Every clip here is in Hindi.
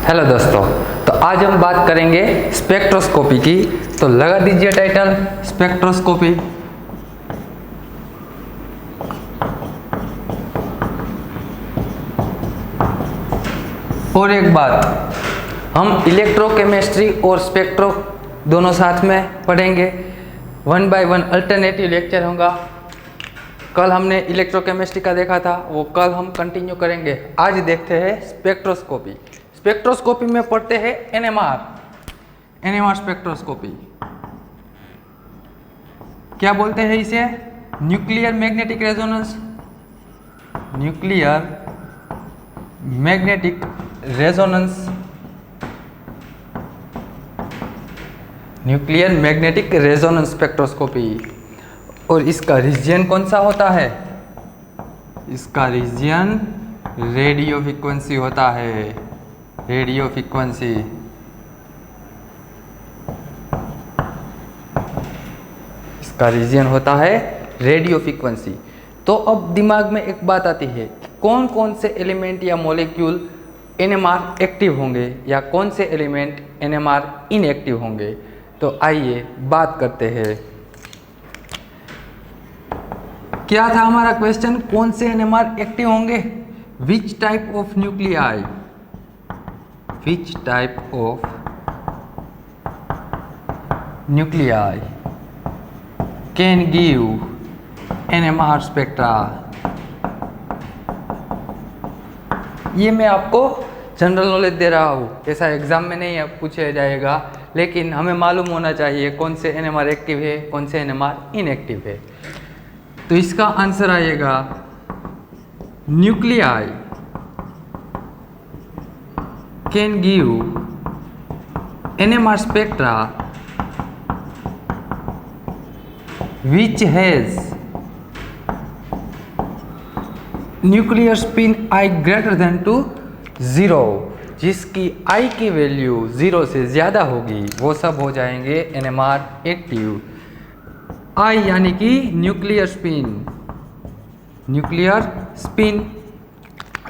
हेलो दोस्तों, तो आज हम बात करेंगे स्पेक्ट्रोस्कोपी की। तो लगा दीजिए टाइटल स्पेक्ट्रोस्कोपी। और एक बात, हम इलेक्ट्रोकेमिस्ट्री और स्पेक्ट्रो दोनों साथ में पढ़ेंगे। 1 बाय 1 अल्टरनेटिव लेक्चर होगा। कल हमने इलेक्ट्रोकेमिस्ट्री का देखा था, वो कल हम कंटिन्यू करेंगे। आज देखते हैं स्पेक्ट्रोस्कोपी। स्पेक्ट्रोस्कोपी में पढ़ते हैं एनएमआर स्पेक्ट्रोस्कोपी। क्या बोलते हैं इसे? Nuclear magnetic resonance. Nuclear magnetic resonance. Nuclear magnetic resonance spectroscopy. और इसका रीजन कौन सा होता है? इसका रीजन रेडियो फ्रीक्वेंसी होता है। Radio frequency. इसका रीजन होता है रेडियो फ्रीक्वेंसी। तो अब दिमाग में एक बात आती है, कौन कौन से एलिमेंट या मॉलिक्यूल एनएमआर एक्टिव होंगे या कौन से एलिमेंट एनएमआर इनएक्टिव होंगे। तो आइए बात करते हैं। क्या था हमारा क्वेश्चन? कौन से एनएमआर एक्टिव होंगे? Which type of nuclei, which type of nuclei can give NMR spectra. ये मैं आपको जनरल नॉलेज दे रहा हूँ, ऐसा एग्जाम में नहीं पूछा जाएगा, लेकिन हमें मालूम होना चाहिए कौन से एनएमआर एक्टिव है, कौन से एनएमआर इनएक्टिव है। तो इसका आंसर आएगा nuclei can give NMR spectra which has nuclear spin I greater than to 0, जिसकी I की वैल्यू 0 से ज़्यादा होगी, वो सब हो जाएंगे एनएमआर एक्टिव। I यानी कि न्यूक्लियर स्पिन। न्यूक्लियर स्पिन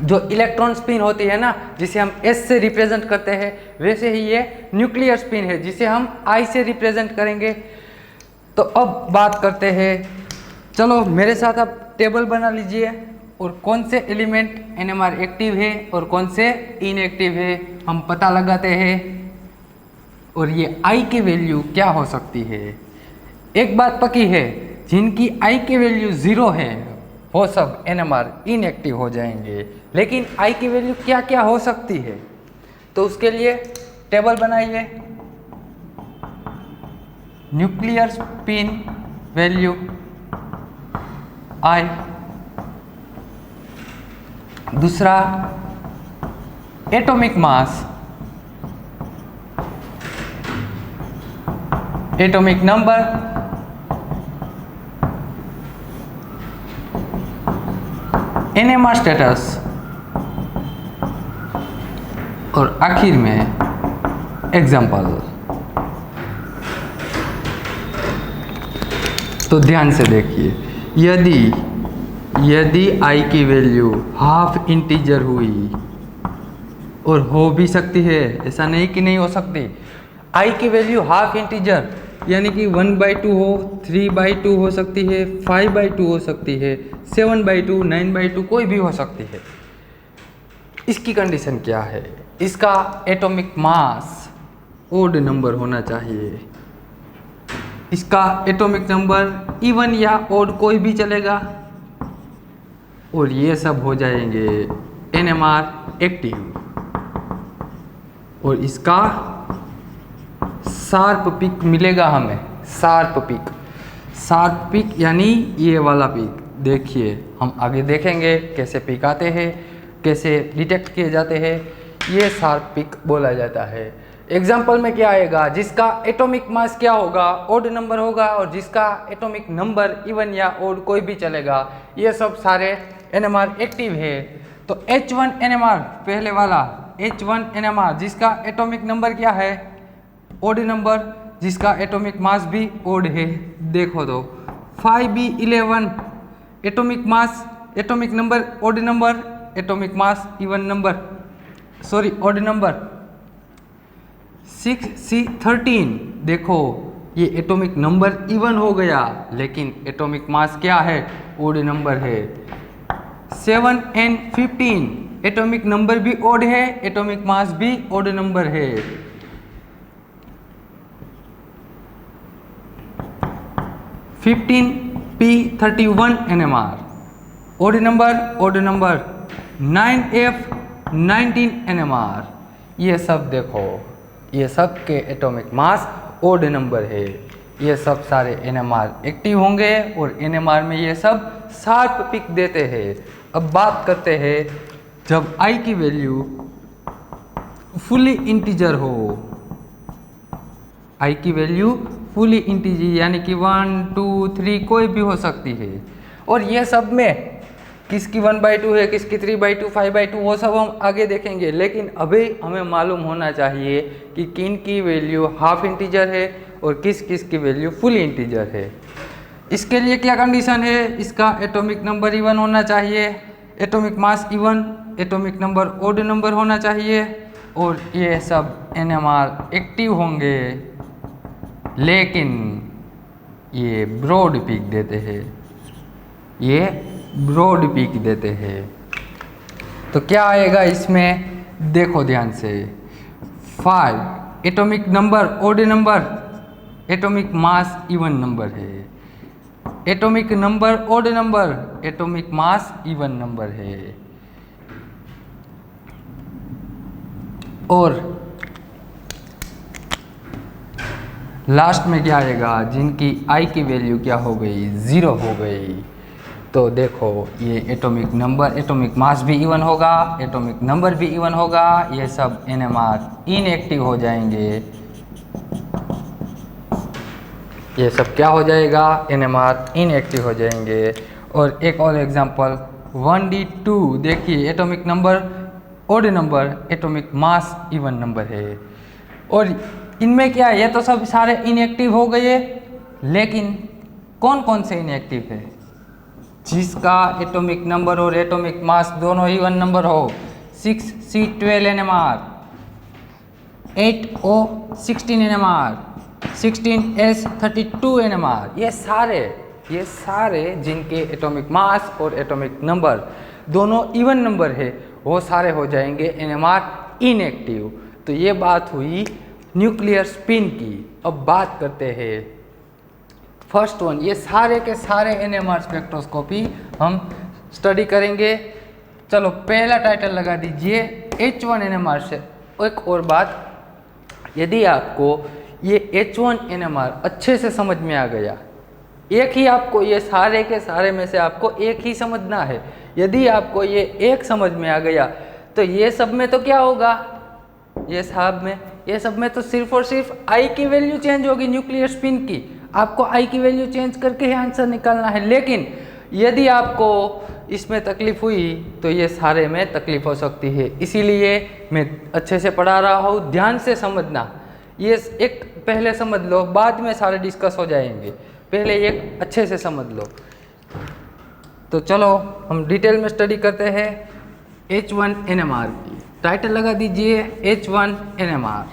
जो इलेक्ट्रॉन स्पिन होती है ना, जिसे हम S से रिप्रेजेंट करते हैं, वैसे ही ये न्यूक्लियर स्पिन है जिसे हम I से रिप्रेजेंट करेंगे। तो अब बात करते हैं, चलो मेरे साथ आप टेबल बना लीजिए और कौन से एलिमेंट एनएमआर एक्टिव है और कौन से इनएक्टिव है हम पता लगाते हैं। और ये आई की वैल्यू क्या हो सकती है? एक बात पक्की है, जिनकी आई की वैल्यू 0 है वो सब एनएमआर इनएक्टिव हो जाएंगे। लेकिन आई की वैल्यू क्या क्या हो सकती है, तो उसके लिए टेबल बनाइए। न्यूक्लियर स्पिन वैल्यू आई, दूसरा atomic mass, atomic number, NMR status, और आखिर में एग्जाम्पल। तो ध्यान से देखिए, यदि आई की वैल्यू हाफ इंटीजर हुई, और हो भी सकती है, ऐसा नहीं कि नहीं हो सकती। आई की वैल्यू हाफ इंटीजर यानी कि 1/2 हो, 3/2 हो सकती है, 5/2 हो सकती है, 7/2, 9/2 कोई भी हो सकती है। इसकी कंडीशन क्या है? इसका एटॉमिक मास ओड नंबर होना चाहिए। इसका एटॉमिक नंबर इवन या ओड कोई भी चलेगा, और ये सब हो जाएंगे एनएमआर एक्टिव। और इसका शार्प पिक मिलेगा हमें, शार्प पिक यानी ये वाला पिक। देखिए हम आगे देखेंगे कैसे पिक आते हैं, कैसे डिटेक्ट किए जाते हैं, ये शार्प पिक बोला जाता है। एग्जाम्पल में क्या आएगा? जिसका एटॉमिक मास क्या होगा? ओड नंबर होगा, और जिसका एटॉमिक नंबर इवन या ओड कोई भी चलेगा। ये सब सारे एनएमआर एक्टिव है। तो H1 एनएमआर पहले वाला H1 एनएमआर जिसका एटॉमिक नंबर क्या है? ओड नंबर, जिसका एटॉमिक मास भी ओड है। देखो तो 5B11 atomic mass, atomic number odd number, atomic mass even number, sorry odd number, 6C13 देखो ये एटॉमिक नंबर इवन हो गया, लेकिन एटॉमिक मास क्या है, ओड नंबर है। 7N15 एटॉमिक नंबर भी ओड है, एटॉमिक मास भी ओड नंबर है। 15P31 NMR odd number 9F19 NMR। ये सब देखो, ये सब के एटॉमिक मास ओड नंबर है। ये सब सारे NMR एक्टिव होंगे और NMR में ये सब शार्प पिक देते हैं। अब बात करते हैं जब I की वैल्यू फुली इंटीजर हो, I की वैल्यू फुली इंटीजर यानी कि 1 2 3 कोई भी हो सकती है। और ये सब में किसकी 1/2 है, किसकी 3/2 5/2 वो सब हम आगे देखेंगे, लेकिन अभी हमें मालूम होना चाहिए कि किन की वैल्यू हाफ इंटीजर है और किस किस की वैल्यू फुल इंटीजर है। इसके लिए क्या कंडीशन है, इसका एटॉमिक नंबर इवन होना चाहिए, atomic mass even, atomic number odd number होना चाहिए और ये सब NMR एक्टिव होंगे, लेकिन ये ब्रॉड पीक देते हैं, ये ब्रॉड पीक देते हैं। तो क्या आएगा इसमें, देखो ध्यान से। 5 atomic number odd number, atomic mass even number है, atomic number odd number, atomic mass even number है। और लास्ट में क्या आएगा, जिनकी I की वैल्यू क्या हो गई, 0 हो गई। तो देखो ये एटॉमिक नंबर, एटॉमिक मास भी इवन होगा, एटॉमिक नंबर भी इवन होगा, ये सब NMR इनएक्टिव हो जाएंगे। ये सब क्या हो जाएगा, NMR इनएक्टिव हो जाएंगे। और एक और एग्जांपल 1D2 देखिए, atomic number odd number, atomic mass even number है। और इनमें क्या है, ये तो सब सारे इनएक्टिव हो गए, लेकिन कौन कौन से इनएक्टिव है, जिसका एटॉमिक नंबर और एटॉमिक मास दोनों इवन नंबर हो। 6C12 NMR, 8O16 NMR, 16S32 NMR, ये सारे जिनके एटॉमिक मास और एटॉमिक नंबर दोनों इवन नंबर है, वो सारे हो जाएंगे NMR इनएक्टिव। तो ये बात हुई न्यूक्लियर स्पिन की। अब बात करते हैं फर्स्ट वन, ये सारे के सारे NMR स्पेक्ट्रोस्कोपी हम स्टडी करेंगे। चलो पहला टाइटल लगा दीजिए H1 NMR से। एक और बात, यदि आपको ये H1 NMR अच्छे से समझ में आ गया, एक ही आपको ये सारे के सारे में से आपको एक ही समझना है, यदि आपको ये एक समझ में आ गया तो ये सब में तो क्या होगा, ये सब में तो सिर्फ और सिर्फ I की वैल्यू चेंज होगी न्यूक्लियर स्पिन की। आपको I की वैल्यू चेंज करके ही आंसर निकालना है। लेकिन यदि आपको इसमें तकलीफ हुई तो ये सारे में तकलीफ हो सकती है, इसीलिए मैं अच्छे से पढ़ा रहा हूँ, ध्यान से समझना। ये एक पहले समझ लो, बाद में सारे डिस्कस हो जाएंगे, पहले एक अच्छे से समझ लो। तो चलो हम डिटेल में स्टडी करते हैं H1 NMR की। टाइटल लगा दीजिए H1 NMR।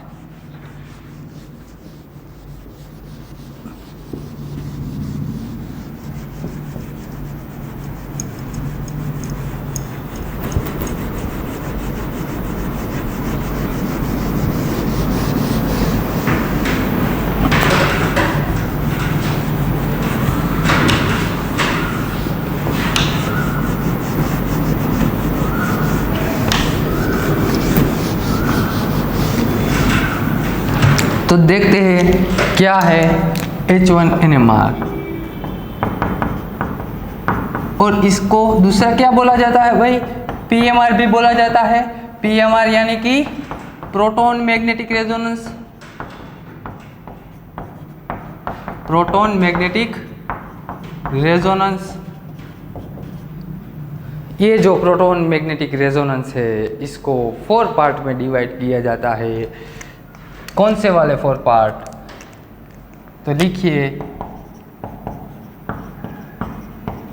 तो देखते हैं क्या है H1 NMR, और इसको दूसरा क्या बोला जाता है भाई, PMR भी बोला जाता है। PMR यानी कि proton magnetic resonance, proton magnetic resonance. ये जो प्रोटॉन मैग्नेटिक रेजोनेंस है, इसको 4 पार्ट में डिवाइड किया जाता है। कौन से वाले 4 पार्ट, तो लिखिए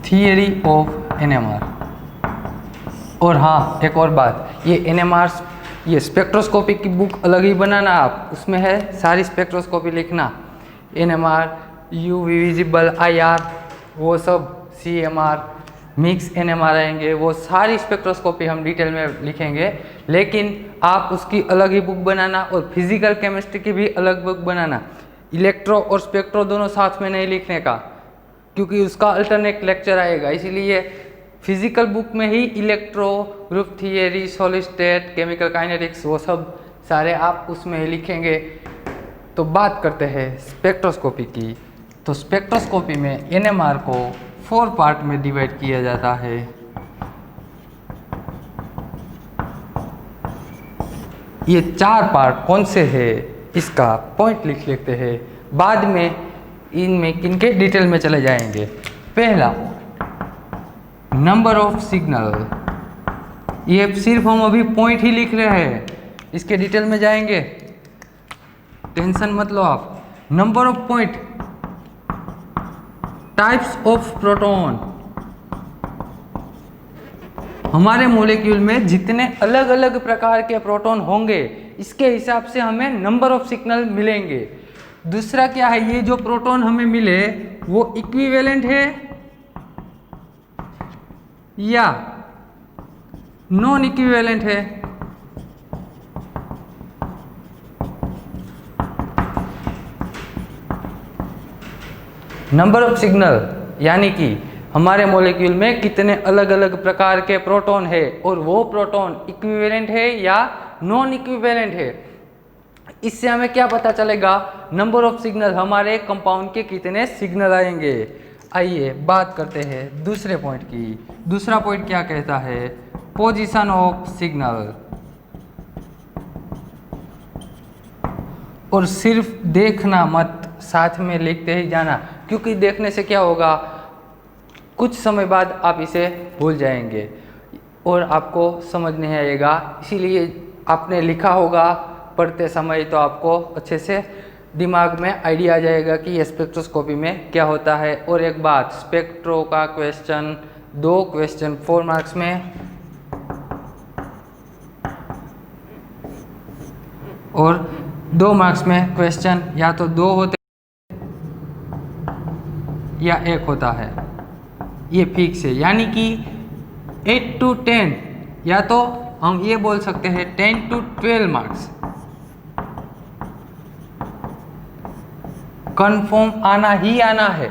थियरी ऑफ NMR। और हाँ, एक और बात, ये NMR ये स्पेक्ट्रोस्कोपी की बुक अलग ही बनाना, आप उसमें है सारी स्पेक्ट्रोस्कोपी लिखना, NMR, UV विजिबल, IR, वो सब, CMR, मिक्स NMR आएंगे, वो सारी स्पेक्ट्रोस्कोपी हम डिटेल में लिखेंगे। लेकिन आप उसकी अलग ही बुक बनाना और फिजिकल केमिस्ट्री की भी अलग बुक बनाना। इलेक्ट्रो और स्पेक्ट्रो दोनों साथ में नहीं लिखने का, क्योंकि उसका अल्टरनेट लेक्चर आएगा। इसीलिए फिजिकल बुक में ही electro, group theory, solid state, chemical kinetics, वो सब सारे आप उसमें ही लिखेंगे। तो बात करते हैं स्पेक्ट्रोस्कोपी की। तो स्पेक्ट्रोस्कोपी में NMR को 4 पार्ट में डिवाइड किया जाता है। ये 4 पार्ट कौन से हैं इसका पॉइंट लिख लेते हैं, बाद में इनमें किनके डिटेल में चले जाएंगे। पहला, नंबर ऑफ सिग्नल, ये सिर्फ हम अभी पॉइंट ही लिख रहे हैं, इसके डिटेल में जाएंगे, टेंशन मत लो आप। Number of point, types of proton, हमारे मॉलिक्यूल में जितने अलग अलग प्रकार के प्रोटॉन होंगे इसके हिसाब से हमें नंबर ऑफ सिग्नल मिलेंगे। दूसरा क्या है, ये जो प्रोटॉन हमें मिले वो इक्विवेलेंट है या नॉन इक्विवेलेंट है। नंबर ऑफ सिग्नल यानी कि हमारे मॉलिक्यूल में कितने अलग अलग प्रकार के प्रोटॉन है और वो प्रोटॉन इक्विवेलेंट है या नॉन इक्विवेलेंट है। इससे हमें क्या पता चलेगा, नंबर ऑफ सिग्नल, हमारे कंपाउंड के कितने सिग्नल आएंगे। आइए बात करते हैं दूसरे पॉइंट की। दूसरा पॉइंट क्या कहता है, पोजीशन ऑफ सिग्नल। और सिर्फ देखना मत, साथ में लिखते ही जाना, क्योंकि देखने से क्या होगा, कुछ समय बाद आप इसे भूल जाएंगे और आपको समझ नहीं आएगा। इसीलिए आपने लिखा होगा पढ़ते समय, तो आपको अच्छे से दिमाग में आइडिया आ जाएगा कि ये स्पेक्ट्रोस्कोपी में क्या होता है। और एक बात, स्पेक्ट्रो का क्वेश्चन 2 क्वेश्चन 4 मार्क्स में और 2 मार्क्स में क्वेश्चन या तो 2 होते या 1 होता है, ये फिक्स है। यानी कि 8 to 10 या तो हम ये बोल सकते हैं 10 to 12 मार्क्स कंफर्म आना ही आना है।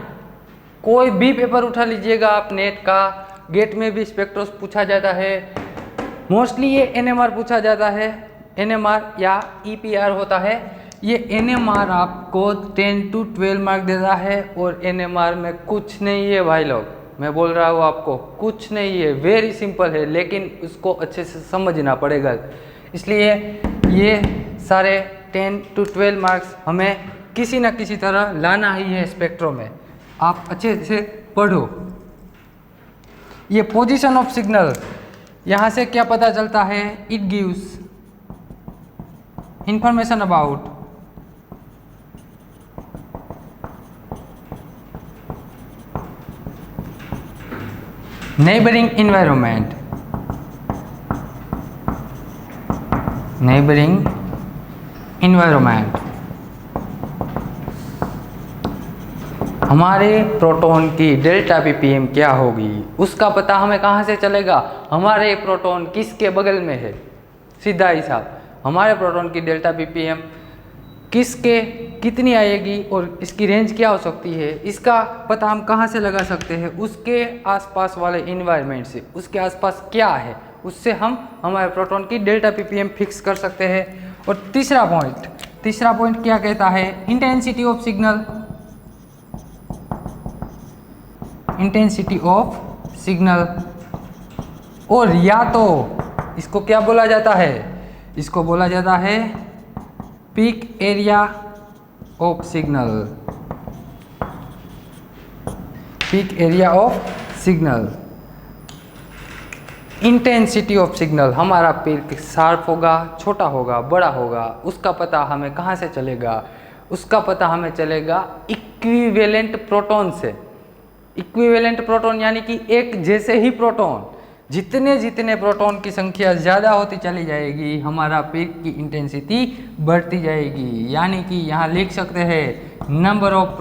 कोई भी पेपर उठा लीजिएगा आप नेट का, गेट में भी स्पेक्ट्रोस पूछा जाता है, मोस्टली ये NMR पूछा जाता है, NMR या EPR होता है। ये NMR आपको 10 to 12 मार्क देता है और NMR में कुछ नहीं है भाई लोग, मैं बोल रहा हूँ आपको, कुछ नहीं है, वेरी सिंपल है, लेकिन उसको अच्छे से समझना पड़ेगा। इसलिए ये सारे 10 to 12 मार्क्स हमें किसी न किसी तरह लाना ही है स्पेक्ट्रो में, आप अच्छे से पढ़ो। ये पोजीशन ऑफ सिग्नल, यहाँ से क्या पता चलता है, it gives information about neighboring environment, neighboring environment। हमारे प्रोटॉन की डेल्टा ppm क्या होगी, उसका पता हमें कहाँ से चलेगा, हमारे प्रोटॉन किसके बगल में है। सीधा हिसाब, हमारे प्रोटॉन की डेल्टा ppm किसके कितनी आएगी और इसकी रेंज क्या हो सकती है, इसका पता हम कहाँ से लगा सकते हैं, उसके आसपास वाले इन्वायरमेंट से, उसके आसपास क्या है, उससे हम हमारे प्रोटॉन की डेल्टा ppm फिक्स कर सकते हैं। और तीसरा पॉइंट क्या कहता है, intensity of signal, intensity of signal. और या तो इसको क्या बोला जाता है, इसको बोला जाता है peak area of signal, peak area of signal. Intensity of signal, हमारा पीक शार्प होगा, छोटा होगा, बड़ा होगा, उसका पता हमें कहाँ से चलेगा, उसका पता हमें चलेगा इक्विवेलेंट प्रोटॉन से। इक्विवेलेंट प्रोटॉन यानी कि एक जैसे ही प्रोटॉन, जितने जितने प्रोटॉन की संख्या ज़्यादा होती चली जाएगी हमारा पीक की इंटेंसिटी बढ़ती जाएगी। यानी कि यहाँ लिख सकते हैं नंबर ऑफ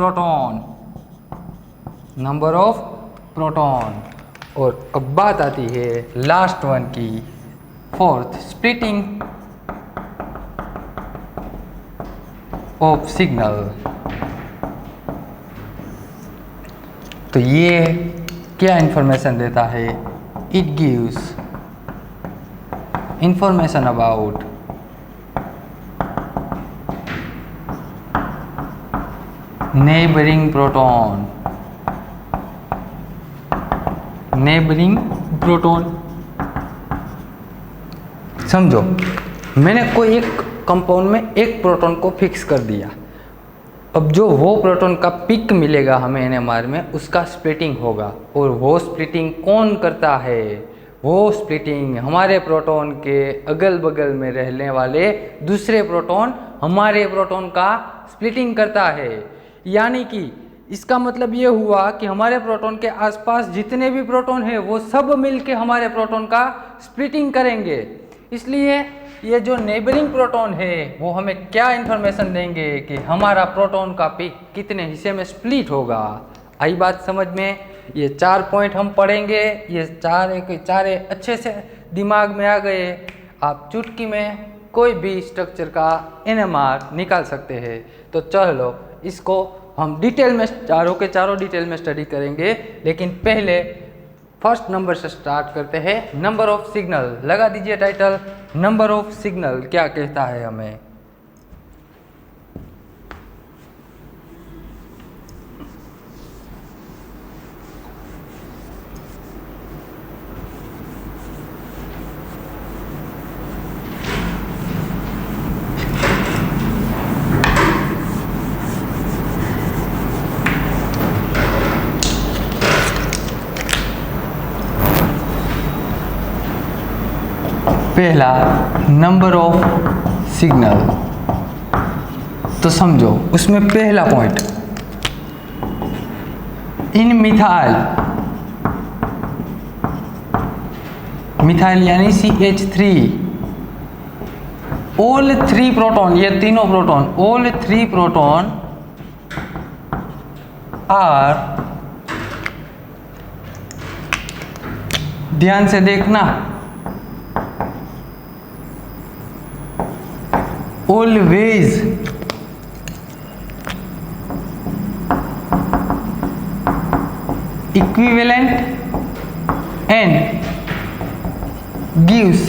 प्रोटॉन। और अब बात आती है लास्ट वन की, फोर्थ, स्प्लिटिंग ऑफ सिग्नल। तो ये क्या इंफॉर्मेशन देता है? It gives information about neighbouring proton. समझो, मैंने कोई एक कंपाउंड में एक प्रोटॉन को फिक्स कर दिया। अब जो वो प्रोटॉन का पिक मिलेगा हमें एनएमआर में, उसका स्प्लिटिंग होगा। और वो स्प्लिटिंग कौन करता है? वो स्प्लिटिंग हमारे प्रोटॉन के अगल बगल में रहने वाले दूसरे प्रोटॉन हमारे प्रोटॉन का स्प्लिटिंग करता है। यानी कि इसका मतलब ये हुआ कि हमारे प्रोटॉन के आसपास जितने भी प्रोटॉन हैं वो सब मिलके हमारे प्रोटॉन का स्प्लिटिंग करेंगे। इसलिए ये जो नेबरिंग प्रोटॉन है वो हमें क्या इन्फॉर्मेशन देंगे कि हमारा प्रोटॉन का पिक कितने हिस्से में स्प्लिट होगा। आई बात समझ में? ये 4 पॉइंट हम पढ़ेंगे, ये चारे अच्छे से दिमाग में आ गए। आप चुटकी में कोई भी स्ट्रक्चर का एनएमआर निकाल सकते हैं। तो चलो इसको हम डिटेल में चारों के चारों डिटेल में स्टडी करेंगे, लेकिन पहले फर्स्ट नंबर से स्टार्ट करते हैं। नंबर ऑफ सिग्नल, लगा दीजिए टाइटल, नंबर ऑफ सिग्नल क्या कहता है हमें। पहला, नंबर ऑफ सिग्नल। तो समझो उसमें पहला पॉइंट, इन मिथाइल यानी CH3, ऑल 3 प्रोटॉन, ये तीनों प्रोटॉन, ऑल 3 प्रोटॉन आर, ध्यान से देखना, always equivalent and gives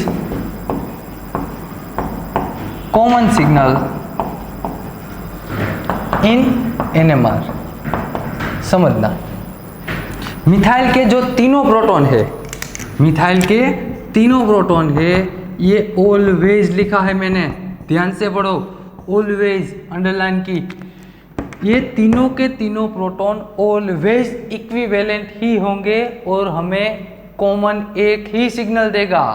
common signal in NMR। समझना, मिथाइल के जो तीनों प्रोटॉन है, ये ऑलवेज लिखा है मैंने, ध्यान से पढ़ो, ऑलवेज अंडरलाइन की। ये तीनों के तीनों प्रोटॉन ऑलवेज इक्विवेलेंट ही होंगे और हमें कॉमन एक ही सिग्नल देगा,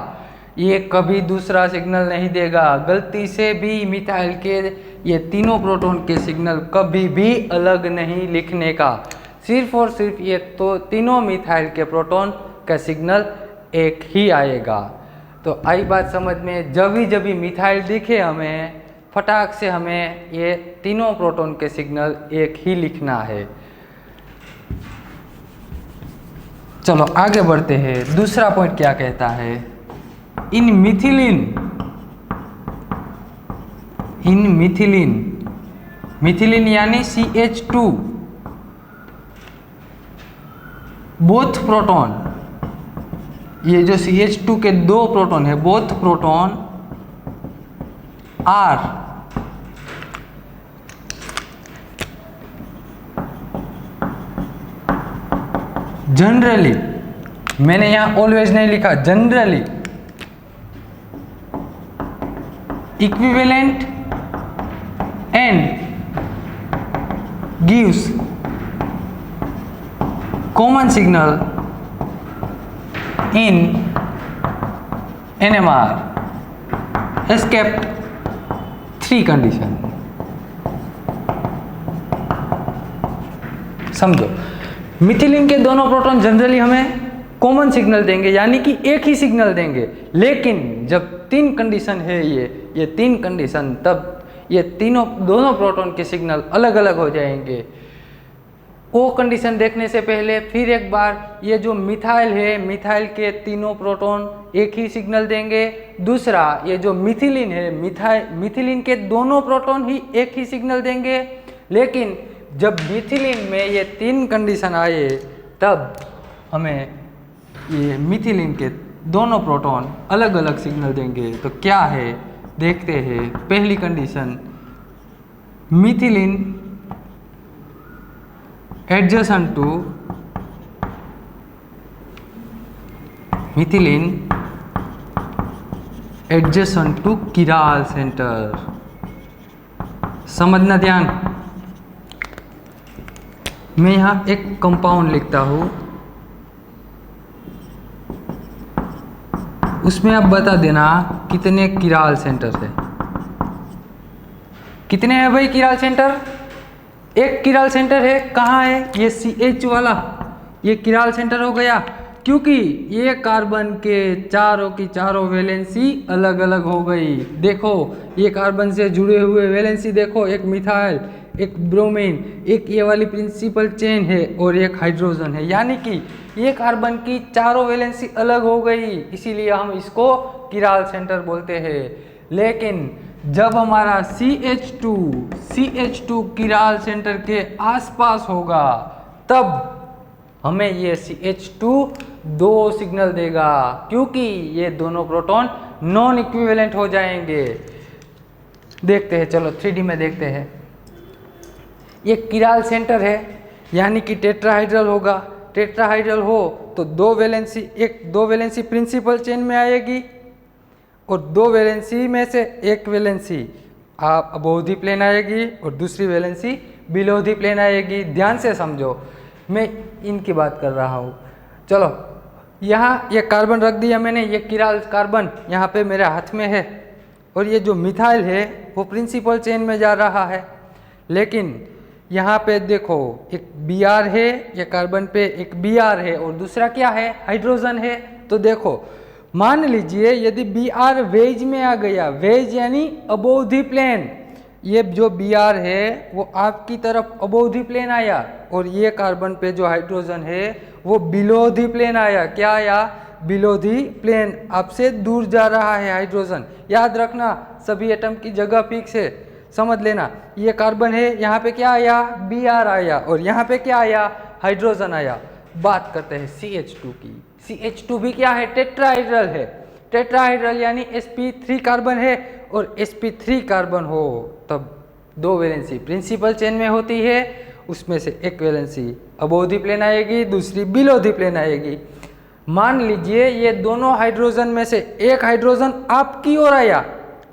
ये कभी दूसरा सिग्नल नहीं देगा। गलती से भी मिथाइल के ये तीनों प्रोटॉन के सिग्नल कभी भी अलग नहीं लिखने का, सिर्फ और सिर्फ ये तो तीनों मिथाइल के प्रोटॉन का सिग्नल एक ही आएगा। तो आई बात समझ में? जब भी मिथाइल दिखे हमें, फटाक से हमें ये तीनों प्रोटॉन के सिग्नल एक ही लिखना है। चलो आगे बढ़ते हैं। दूसरा पॉइंट क्या कहता है? इन मिथिलिन यानी CH2, बोथ प्रोटॉन, ये जो CH2 के 2 प्रोटॉन है, बोथ प्रोटॉन आर जनरली, मैंने यहां ऑलवेज नहीं लिखा, generally equivalent and gives common signal in NMR escaped 3 condition। समझो, मिथिलिन के दोनों प्रोटॉन जनरली हमें कॉमन सिग्नल देंगे, यानी कि एक ही सिग्नल देंगे। लेकिन जब 3 कंडीशन है ये 3 कंडीशन, तब ये दोनों प्रोटॉन के सिग्नल अलग अलग हो जाएंगे। वो कंडीशन देखने से पहले फिर एक बार, ये जो मिथाइल है, मिथाइल के तीनों प्रोटॉन एक ही सिग्नल देंगे। दूसरा, ये जो मिथिलीन है, मिथिलीन के दोनों प्रोटॉन ही एक ही सिग्नल देंगे। लेकिन जब मिथिलीन में ये 3 कंडीशन आए, तब हमें ये मिथिलीन के दोनों प्रोटॉन अलग अलग सिग्नल देंगे। तो क्या है देखते हैं। पहली condition, methylene adjacent to methylene adjacent to chiral center। समझना ध्यान, मैं यहाँ एक कंपाउंड लिखता हूँ, उसमें आप बता देना कितने किराल सेंटर है। कितने हैं भाई किराल सेंटर? एक किराल सेंटर है। कहाँ है? ये CH वाला, ये किराल सेंटर हो गया, क्योंकि ये कार्बन के चारों की चारों वैलेंसी अलग अलग हो गई। देखो ये कार्बन से जुड़े हुए वैलेंसी देखो, एक मिथाइल, एक ब्रोमीन, एक ये वाली प्रिंसिपल चेन है और एक हाइड्रोजन है, यानी कि ये कार्बन की चारों वैलेंसी अलग हो गई, इसीलिए हम इसको किराल सेंटर बोलते हैं। लेकिन जब हमारा CH2 किराल सेंटर के आसपास होगा, तब हमें ये CH2 दो सिग्नल देगा, क्योंकि ये दोनों प्रोटॉन नॉन इक्विवेलेंट हो जाएंगे। देखते हैं, चलो 3D में देखते हैं। ये किराल सेंटर है, यानी कि टेट्राहाइड्रल होगा। टेट्राहाइड्रल हो तो दो वैलेंसी प्रिंसिपल चेन में आएगी और दो वैलेंसी में से एक वैलेंसी अबोव द प्लेन आएगी और दूसरी वैलेंसी बिलो द प्लेन आएगी। ध्यान से समझो, मैं इनकी बात कर रहा हूँ। चलो यहाँ ये कार्बन रख दिया मैंने, ये किराल कार्बन यहाँ पे मेरे हाथ में है और ये जो मिथाइल है वो प्रिंसिपल चेन में जा रहा है। लेकिन यहाँ पे देखो एक Br है, ये कार्बन पे एक Br है और दूसरा क्या है? हाइड्रोजन है। तो देखो मान लीजिए यदि Br वेज में आ गया, वेज यानी अबोव द प्लेन, ये जो Br है वो आपकी तरफ अबोव द प्लेन आया और ये कार्बन पे जो हाइड्रोजन है वो बिलो द प्लेन आया। क्या आया? बिलो द प्लेन, आपसे दूर जा रहा है हाइड्रोजन। याद रखना सभी एटम की जगह फिक्स है, समझ लेना। ये कार्बन है, यहाँ पे क्या आया? Br आया और यहाँ पे क्या आया? हाइड्रोजन आया। बात करते हैं CH2 की। CH2 भी क्या है? टेट्राहाइड्रल है। टेट्राहाइड्रल यानी sp3 कार्बन है और sp3 कार्बन हो तब दो वैलेंसी प्रिंसिपल चेन में होती है, उसमें से एक वैलेंसी अबोव द प्लेन आएगी, दूसरी बिलो द प्लेन आएगी। मान लीजिए ये दोनों हाइड्रोजन में से एक हाइड्रोजन आपकी ओर आया,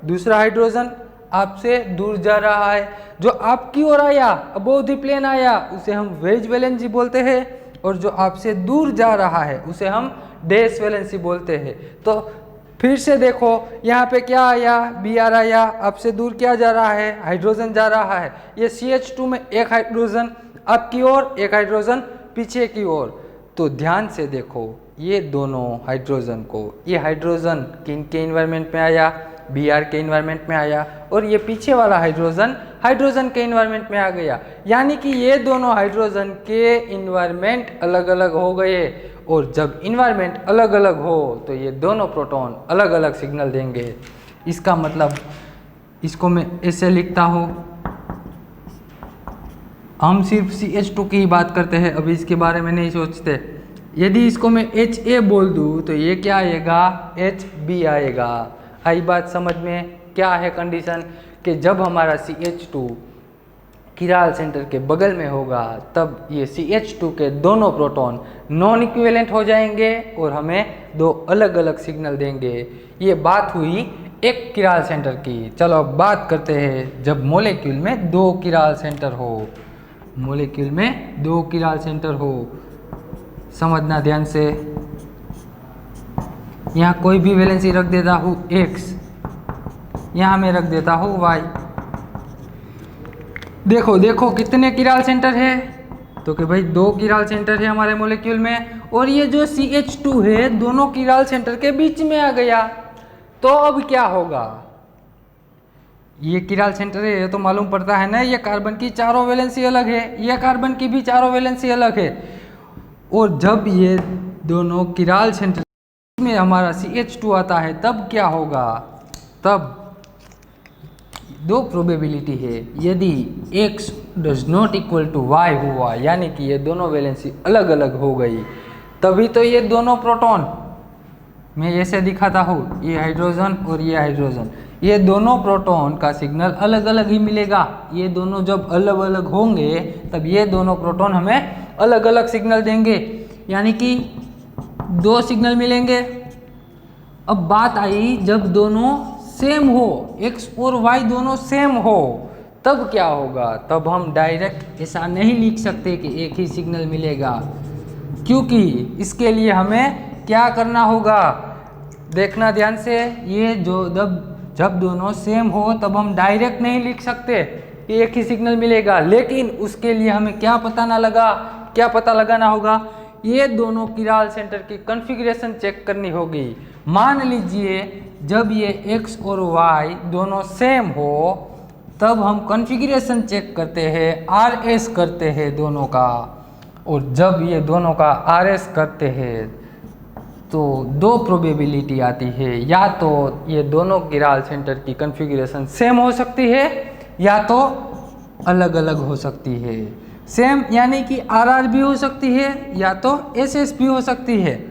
दूसरा हाइड्रोजन आपसे दूर जा रहा है। जो आपकी ओर आया, अबोव द प्लेन आया, उसे हम वेज वैलेंसी बोलते हैं और जो आपसे दूर जा रहा है उसे हम डैश वैलेंसी बोलते हैं। तो फिर से देखो यहाँ पे क्या आया? Br आया, आपसे दूर क्या जा रहा है? हाइड्रोजन जा रहा है। ये CH2 में एक हाइड्रोजन आपकी ओर, एक हाइड्रोजन पीछे की ओर। तो ध्यान से देखो ये दोनों हाइड्रोजन को, ये हाइड्रोजन किन के इन्वायरमेंट में आया? Br के इन्वायरमेंट में आया और ये पीछे वाला हाइड्रोजन के इन्वायरमेंट में आ गया। यानी कि ये दोनों हाइड्रोजन के इन्वायरमेंट अलग अलग हो गए और जब इन्वायरमेंट अलग अलग हो तो ये दोनों प्रोटॉन अलग अलग सिग्नल देंगे। इसका मतलब इसको मैं ऐसे लिखता हूँ, हम सिर्फ CH2 की ही बात करते हैं, अभी इसके बारे में नहीं सोचते। यदि इसको मैं HA बोल दूँ तो ये क्या आएगा? HB आएगा। आई बात समझ में? क्या है कंडीशन कि जब हमारा CH2 किराल सेंटर के बगल में होगा तब ये CH2 के दोनों प्रोटॉन नॉन इक्विवेलेंट हो जाएंगे और हमें दो अलग अलग सिग्नल देंगे। ये बात हुई एक किराल सेंटर की। चलो अब बात करते हैं जब मॉलिक्यूल में दो किराल सेंटर हो। मॉलिक्यूल में दो किराल सेंटर हो, समझना ध्यान से। यहाँ कोई भी वैलेंसी रख देता हूँ X, यहाँ मैं रख देता हूँ Y। देखो देखो कितने किराल सेंटर है? तो कि भाई दो किराल सेंटर है हमारे मॉलिक्यूल में और ये जो CH2 है दोनों किराल सेंटर के बीच में आ गया, तो अब क्या होगा? ये किराल सेंटर है, ये तो मालूम पड़ता है ना, ये कार्बन की चारों वैलेंसी अलग है, ये कार्बन की भी चारों वैलेंसी अलग है। और जब ये दोनों किराल सेंटर में हमारा CH2 आता है तब क्या होगा? तब दो प्रोबेबिलिटी है, यदि x does not equal to y हुआ, यानी कि ये दोनों वैलेंसी अलग अलग हो गई, तभी तो ये दोनों प्रोटॉन, मैं ऐसे दिखाता हूँ, ये हाइड्रोजन और ये हाइड्रोजन, ये दोनों प्रोटॉन का सिग्नल अलग अलग ही मिलेगा। ये दोनों जब अलग अलग होंगे तब ये दोनों प्रोटॉन हमें अलग अलग सिग्नल देंगे, यानी कि दो सिग्नल मिलेंगे। अब बात आई जब दोनों सेम हो, x और y दोनों सेम हो, तब क्या होगा? तब हम डायरेक्ट ऐसा नहीं लिख सकते कि एक ही सिग्नल मिलेगा, क्योंकि इसके लिए हमें क्या करना होगा? देखना ध्यान से, ये जो जब दोनों सेम हो तब हम डायरेक्ट नहीं लिख सकते कि एक ही सिग्नल मिलेगा, लेकिन उसके लिए हमें क्या पता लगाना होगा? ये दोनों किराल सेंटर की कॉन्फ़िगरेशन चेक करनी होगी। मान लीजिए जब ये x और y दोनों सेम हो तब हम कॉन्फ़िगरेशन चेक करते हैं, RS करते हैं दोनों का, और जब ये दोनों का RS करते हैं तो दो प्रोबेबिलिटी आती है, या तो ये दोनों किराल सेंटर की कॉन्फ़िगरेशन सेम हो सकती है या तो अलग अलग हो सकती है। सेम यानी कि RR भी हो सकती है या तो SS भी हो सकती है।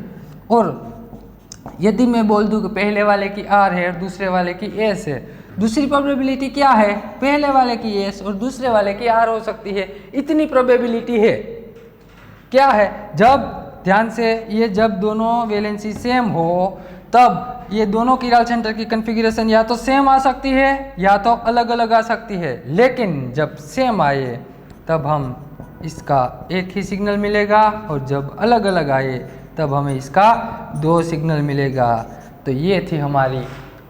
और यदि मैं बोल दूं कि पहले वाले की R है और दूसरे वाले की S है, दूसरी प्रोबेबिलिटी क्या है? पहले वाले की S और दूसरे वाले की R हो सकती है, इतनी प्रोबेबिलिटी है। क्या है? जब ध्यान से, ये जब दोनों वैलेंसी सेम हो तब ये दोनों किराल सेंटर की कॉन्फ़िगरेशन या तो सेम आ सकती है या तो अलग अलग आ सकती है, लेकिन जब सेम आए तब हम इसका एक ही सिग्नल मिलेगा, और जब अलग अलग आए तब हमें इसका दो सिग्नल मिलेगा। तो ये थी हमारी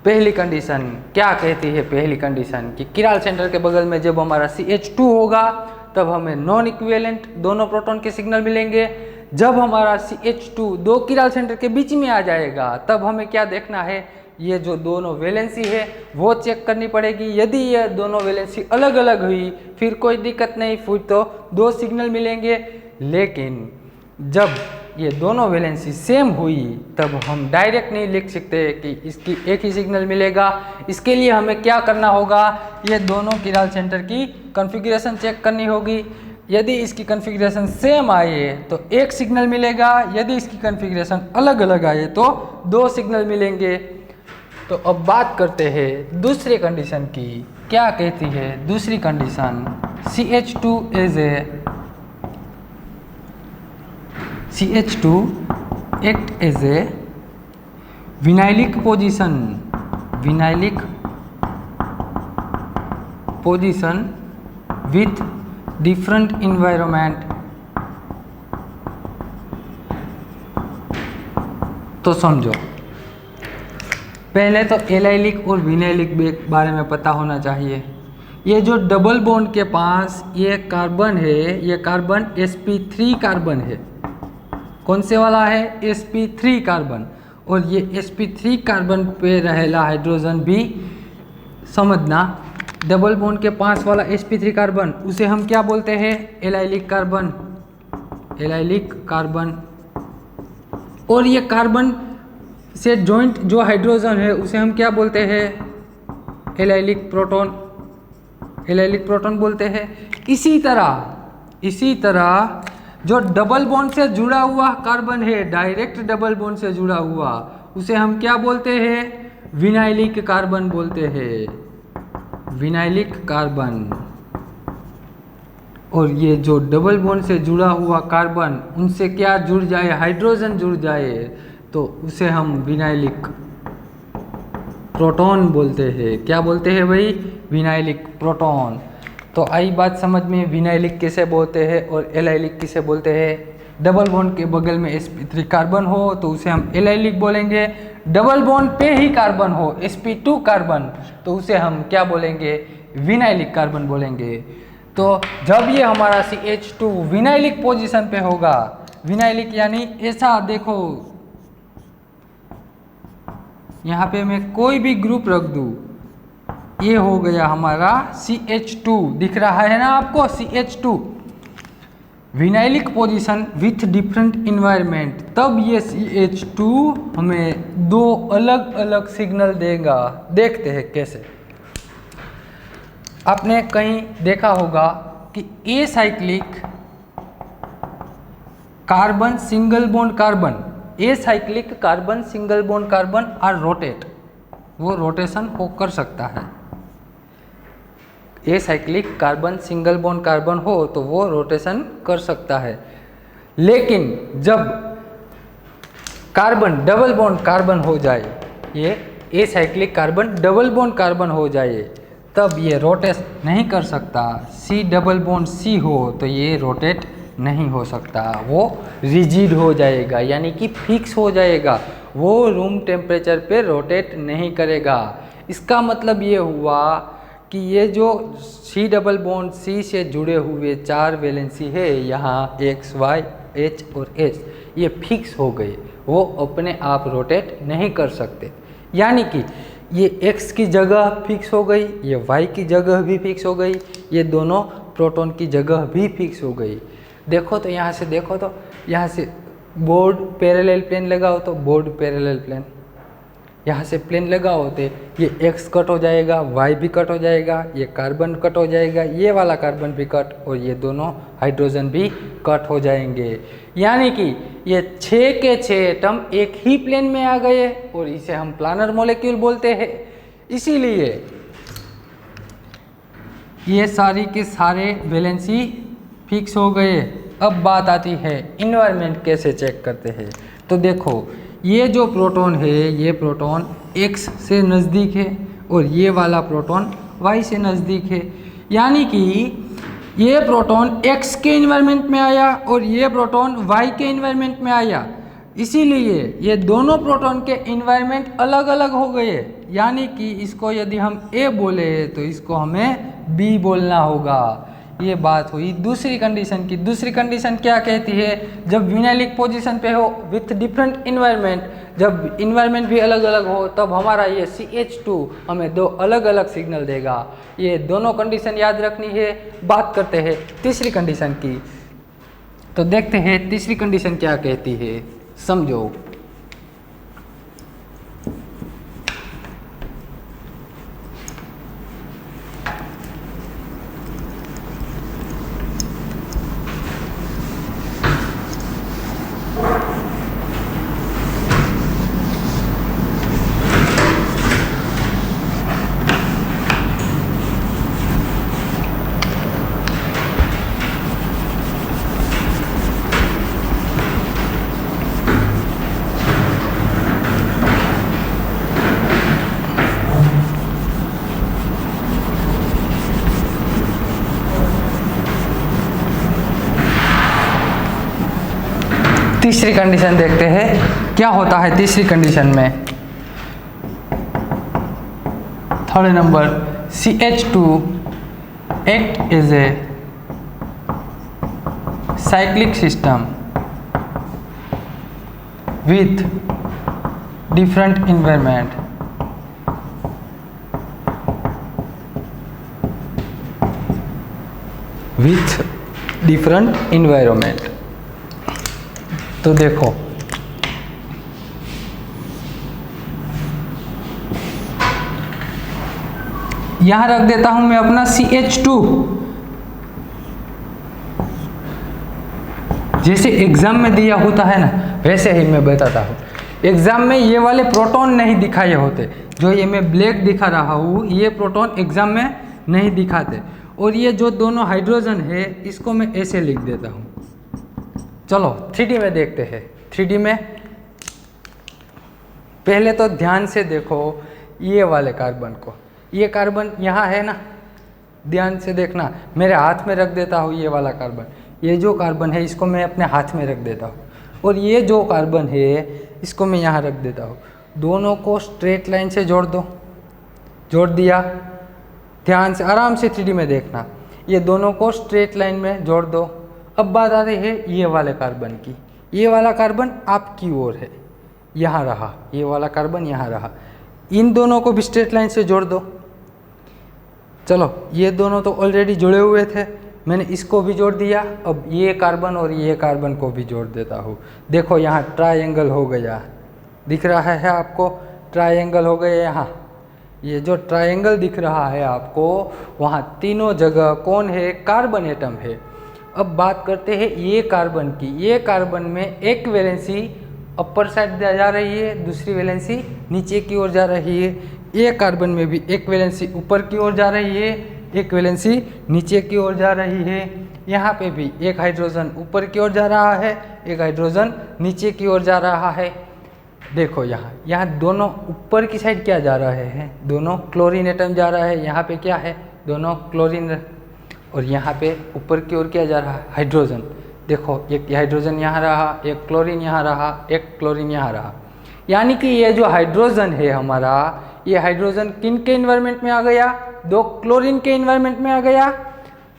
पहली कंडीशन। क्या कहती है पहली कंडीशन? कि किराल सेंटर के बगल में जब हमारा CH2 होगा तब हमें नॉन इक्विवेलेंट दोनों प्रोटॉन के सिग्नल मिलेंगे। जब हमारा CH2 दो किराल सेंटर के बीच में आ जाएगा तब हमें क्या देखना है? ये जो दोनों वैलेंसी है वो चेक करनी पड़ेगी। यदि ये दोनों वैलेंसी अलग अलग हुई फिर कोई दिक्कत नहीं, फिर तो दो सिग्नल मिलेंगे। लेकिन जब ये दोनों वैलेंसी सेम हुई तब हम डायरेक्ट नहीं लिख सकते कि इसकी एक ही सिग्नल मिलेगा। इसके लिए हमें क्या करना होगा? ये दोनों किराल सेंटर की कॉन्फ़िगरेशन चेक करनी होगी। यदि इसकी कॉन्फ़िगरेशन सेम आए तो एक सिग्नल मिलेगा, यदि इसकी कॉन्फ़िगरेशन अलग अलग आए तो दो सिग्नल मिलेंगे। तो अब बात करते हैं दूसरी कंडीशन की। क्या कहती है दूसरी condition? CH2 act as a vinylic position with different environment. तो समझो, पहले तो एलाइलिक और विनाइलिक के बारे में पता होना चाहिए। ये जो डबल बॉन्ड के पास ये कार्बन है, ये कार्बन sp3 कार्बन है। कौन से वाला है? sp3 carbon. और ये sp3 कार्बन पे रहेला हाइड्रोजन भी समझना। डबल बॉन्ड के पास वाला sp3 कार्बन, उसे हम क्या बोलते हैं? Allylic carbon. और ये कार्बन से जॉइंट जो हाइड्रोजन है उसे हम क्या बोलते हैं? एलाइलिक प्रोटॉन बोलते हैं। इसी तरह जो डबल बॉन्ड से जुड़ा हुआ कार्बन है, डायरेक्ट डबल बॉन्ड से जुड़ा हुआ, उसे हम क्या बोलते हैं? विनाइलिक कार्बन बोलते हैं, विनाइलिक कार्बन। और ये जो डबल बॉन्ड से जुड़ा हुआ कार्बन, उनसे क्या जुड़ जाए? हाइड्रोजन जुड़ जाए, तो उसे हम विनाइलिक प्रोटॉन बोलते हैं। क्या बोलते हैं भाई? Vinylic proton. तो आई बात समझ में, विनाइलिक किसे बोलते हैं और एलाइलिक किसे बोलते हैं। डबल बॉन्ड के बगल में sp3 कार्बन हो तो उसे हम एलाइलिक बोलेंगे। डबल बॉन्ड पे ही कार्बन हो, sp2 कार्बन, तो उसे हम क्या बोलेंगे? विनाइलिक कार्बन बोलेंगे। तो जब ये हमारा CH2 विनाइलिक पोजीशन पे होगा, विनाइलिक यानी ऐसा, देखो यहाँ पे मैं कोई भी ग्रुप रख दूँ, ये हो गया हमारा CH2, दिख रहा है ना आपको CH2, vinylic position with different environment, तब ये CH2 हमें दो अलग अलग सिग्नल देगा। देखते हैं कैसे। आपने कहीं देखा होगा कि acyclic carbon single bond carbon, acyclic carbon single bond carbon are rotate, वो रोटेशन हो कर सकता है। Acyclic carbon single bond carbon हो तो वो रोटेशन कर सकता है, लेकिन जब कार्बन डबल बॉन्ड कार्बन हो जाए, ये a cyclic carbon double bond carbon हो जाए, तब ये रोटेट नहीं कर सकता। सी डबल बॉन्ड सी हो तो ये रोटेट नहीं हो सकता, वो रिजिड हो जाएगा, यानी कि फिक्स हो जाएगा, वो रूम टेम्परेचर पे रोटेट नहीं करेगा। इसका मतलब ये हुआ कि ये जो सी डबल बॉन्ड सी से जुड़े हुए 4 वैलेंसी है, यहाँ X, Y, H और S, ये फिक्स हो गए, वो अपने आप रोटेट नहीं कर सकते। यानी कि ये X की जगह फिक्स हो गई, ये Y की जगह भी फिक्स हो गई, ये दोनों प्रोटॉन की जगह भी फिक्स हो गई। देखो तो यहाँ से, देखो तो यहाँ से बोर्ड पैरेलल प्लेन लगाओ तो बोर्ड पैरेलल प्लेन, यहाँ से प्लेन लगाओ तो ये X कट हो जाएगा, Y भी कट हो जाएगा, ये कार्बन कट हो जाएगा, ये वाला कार्बन भी कट, और ये दोनों हाइड्रोजन भी कट हो जाएंगे। यानी कि ये 6 के 6 एटम एक ही प्लेन में आ गए, और इसे हम प्लानर मॉलिक्यूल बोलते हैं। इसीलिए ये सारी के सारे वैलेंसी फिक्स हो गए। अब बात आती है इन्वायरमेंट कैसे चेक करते हैं। तो देखो, ये जो प्रोटॉन है, ये प्रोटॉन X से नज़दीक है और ये वाला प्रोटॉन Y से नज़दीक है। यानी कि ये प्रोटॉन X के इन्वायरमेंट में आया और ये प्रोटॉन Y के इन्वायरमेंट में आया, इसीलिए ये दोनों प्रोटॉन के इन्वायरमेंट अलग अलग हो गए। यानी कि इसको यदि हम A बोले तो इसको हमें B बोलना होगा। ये बात हुई दूसरी कंडीशन की। दूसरी कंडीशन क्या कहती है? जब विनाइलिक पोजीशन पे हो विथ डिफरेंट इन्वायरमेंट, जब इन्वायरमेंट भी अलग अलग हो, तब हमारा ये CH2 हमें दो अलग अलग सिग्नल देगा। ये दोनों कंडीशन याद रखनी है। बात करते हैं तीसरी कंडीशन की। तो देखते हैं तीसरी कंडीशन क्या कहती है, समझो। तीसरी कंडीशन देखते हैं क्या होता है तीसरी कंडीशन में। Third number, CH2 act as a cyclic system with different environment. With different environment. तो देखो, यहां रख देता हूं मैं अपना CH2। जैसे एग्जाम में दिया होता है ना, वैसे ही मैं बताता हूं। एग्जाम में ये वाले प्रोटॉन नहीं दिखाए होते, जो ये मैं ब्लैक दिखा रहा हूं, ये प्रोटॉन एग्जाम में नहीं दिखाते। और ये जो दोनों हाइड्रोजन है, इसको मैं ऐसे लिख देता हूं। चलो 3D में देखते हैं। 3D में पहले तो ध्यान से देखो ये वाले कार्बन को। ये कार्बन यहाँ है ना, ध्यान से देखना। मेरे हाथ में रख देता हूँ ये वाला कार्बन। ये जो कार्बन है इसको मैं अपने हाथ में रख देता हूँ, और ये जो कार्बन है इसको मैं यहाँ रख देता हूँ। दोनों को स्ट्रेट लाइन से जोड़ दो। जोड़ दिया, ध्यान से आराम से 3D में देखना। ये दोनों को स्ट्रेट लाइन में जोड़ दो। अब बात आती है ये वाले कार्बन की। ये वाला कार्बन आपकी ओर है, यहाँ रहा, ये वाला कार्बन यहाँ रहा। इन दोनों को भी स्ट्रेट लाइन से जोड़ दो। चलो ये दोनों तो ऑलरेडी जुड़े हुए थे, मैंने इसको भी जोड़ दिया। अब ये कार्बन और ये कार्बन को भी जोड़ देता हूँ। देखो यहाँ ट्रायंगल हो गया, दिख रहा है आपको, ट्रायंगल हो गया। यहाँ ये जो ट्रायंगल दिख रहा है आपको, वहाँ तीनों जगह कौन है, कार्बन एटम है। अब बात करते हैं ये कार्बन की। ये कार्बन में एक वैलेंसी अपर साइड जा रही है, दूसरी वैलेंसी नीचे की ओर जा रही है। ये कार्बन में भी एक वैलेंसी ऊपर की ओर जा रही है, एक वैलेंसी नीचे की ओर जा रही है। यहाँ पे भी एक हाइड्रोजन ऊपर की ओर जा रहा है, एक हाइड्रोजन नीचे की ओर जा रहा है। देखो यहाँ दोनों ऊपर की साइड क्या जा रहे हैं, दोनों क्लोरीन एटम जा रहा है। यहाँ पे क्या है, दोनों क्लोरीन, और यहाँ पे ऊपर की ओर क्या जा रहा है, हाइड्रोजन। देखो एक हाइड्रोजन यहाँ रहा, एक क्लोरीन यहाँ रहा, एक क्लोरीन यहाँ रहा। यानी कि ये जो हाइड्रोजन है हमारा, ये हाइड्रोजन किन के इन्वायरमेंट में आ गया, दो क्लोरीन के इन्वायरमेंट में आ गया।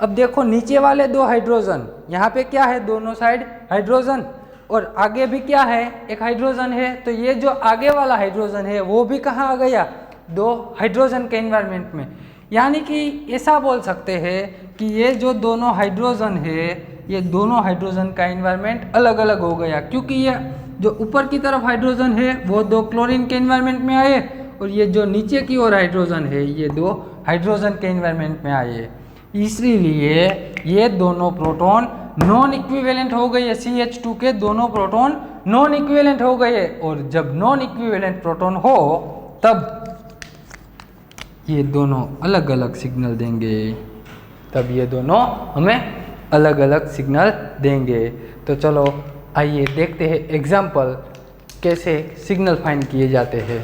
अब देखो नीचे वाले दो हाइड्रोजन, यहाँ पे क्या है, दोनों साइड हाइड्रोजन, और आगे भी क्या है, एक हाइड्रोजन है। तो ये जो आगे वाला हाइड्रोजन है वो भी कहाँ आ गया, दो हाइड्रोजन के इन्वायरमेंट में। यानी कि ऐसा बोल सकते हैं कि ये जो दोनों हाइड्रोजन है, ये दोनों हाइड्रोजन का इन्वायरमेंट अलग अलग हो गया, क्योंकि ये जो ऊपर की तरफ हाइड्रोजन है वो दो क्लोरीन के इन्वायरमेंट में आए, और ये जो नीचे की ओर हाइड्रोजन है ये दो हाइड्रोजन के इन्वायरमेंट में आए। इसलिए ये दोनों प्रोटॉन नॉन इक्विवेलेंट हो गए, CH2 के दोनों प्रोटॉन नॉन इक्विवेलेंट हो गए। और जब नॉन इक्विवेलेंट प्रोटॉन हो तब ये दोनों अलग अलग सिग्नल देंगे, तब ये दोनों हमें अलग अलग सिग्नल देंगे। तो चलो आइए देखते हैं एग्जाम्पल कैसे सिग्नल फाइंड किए जाते हैं।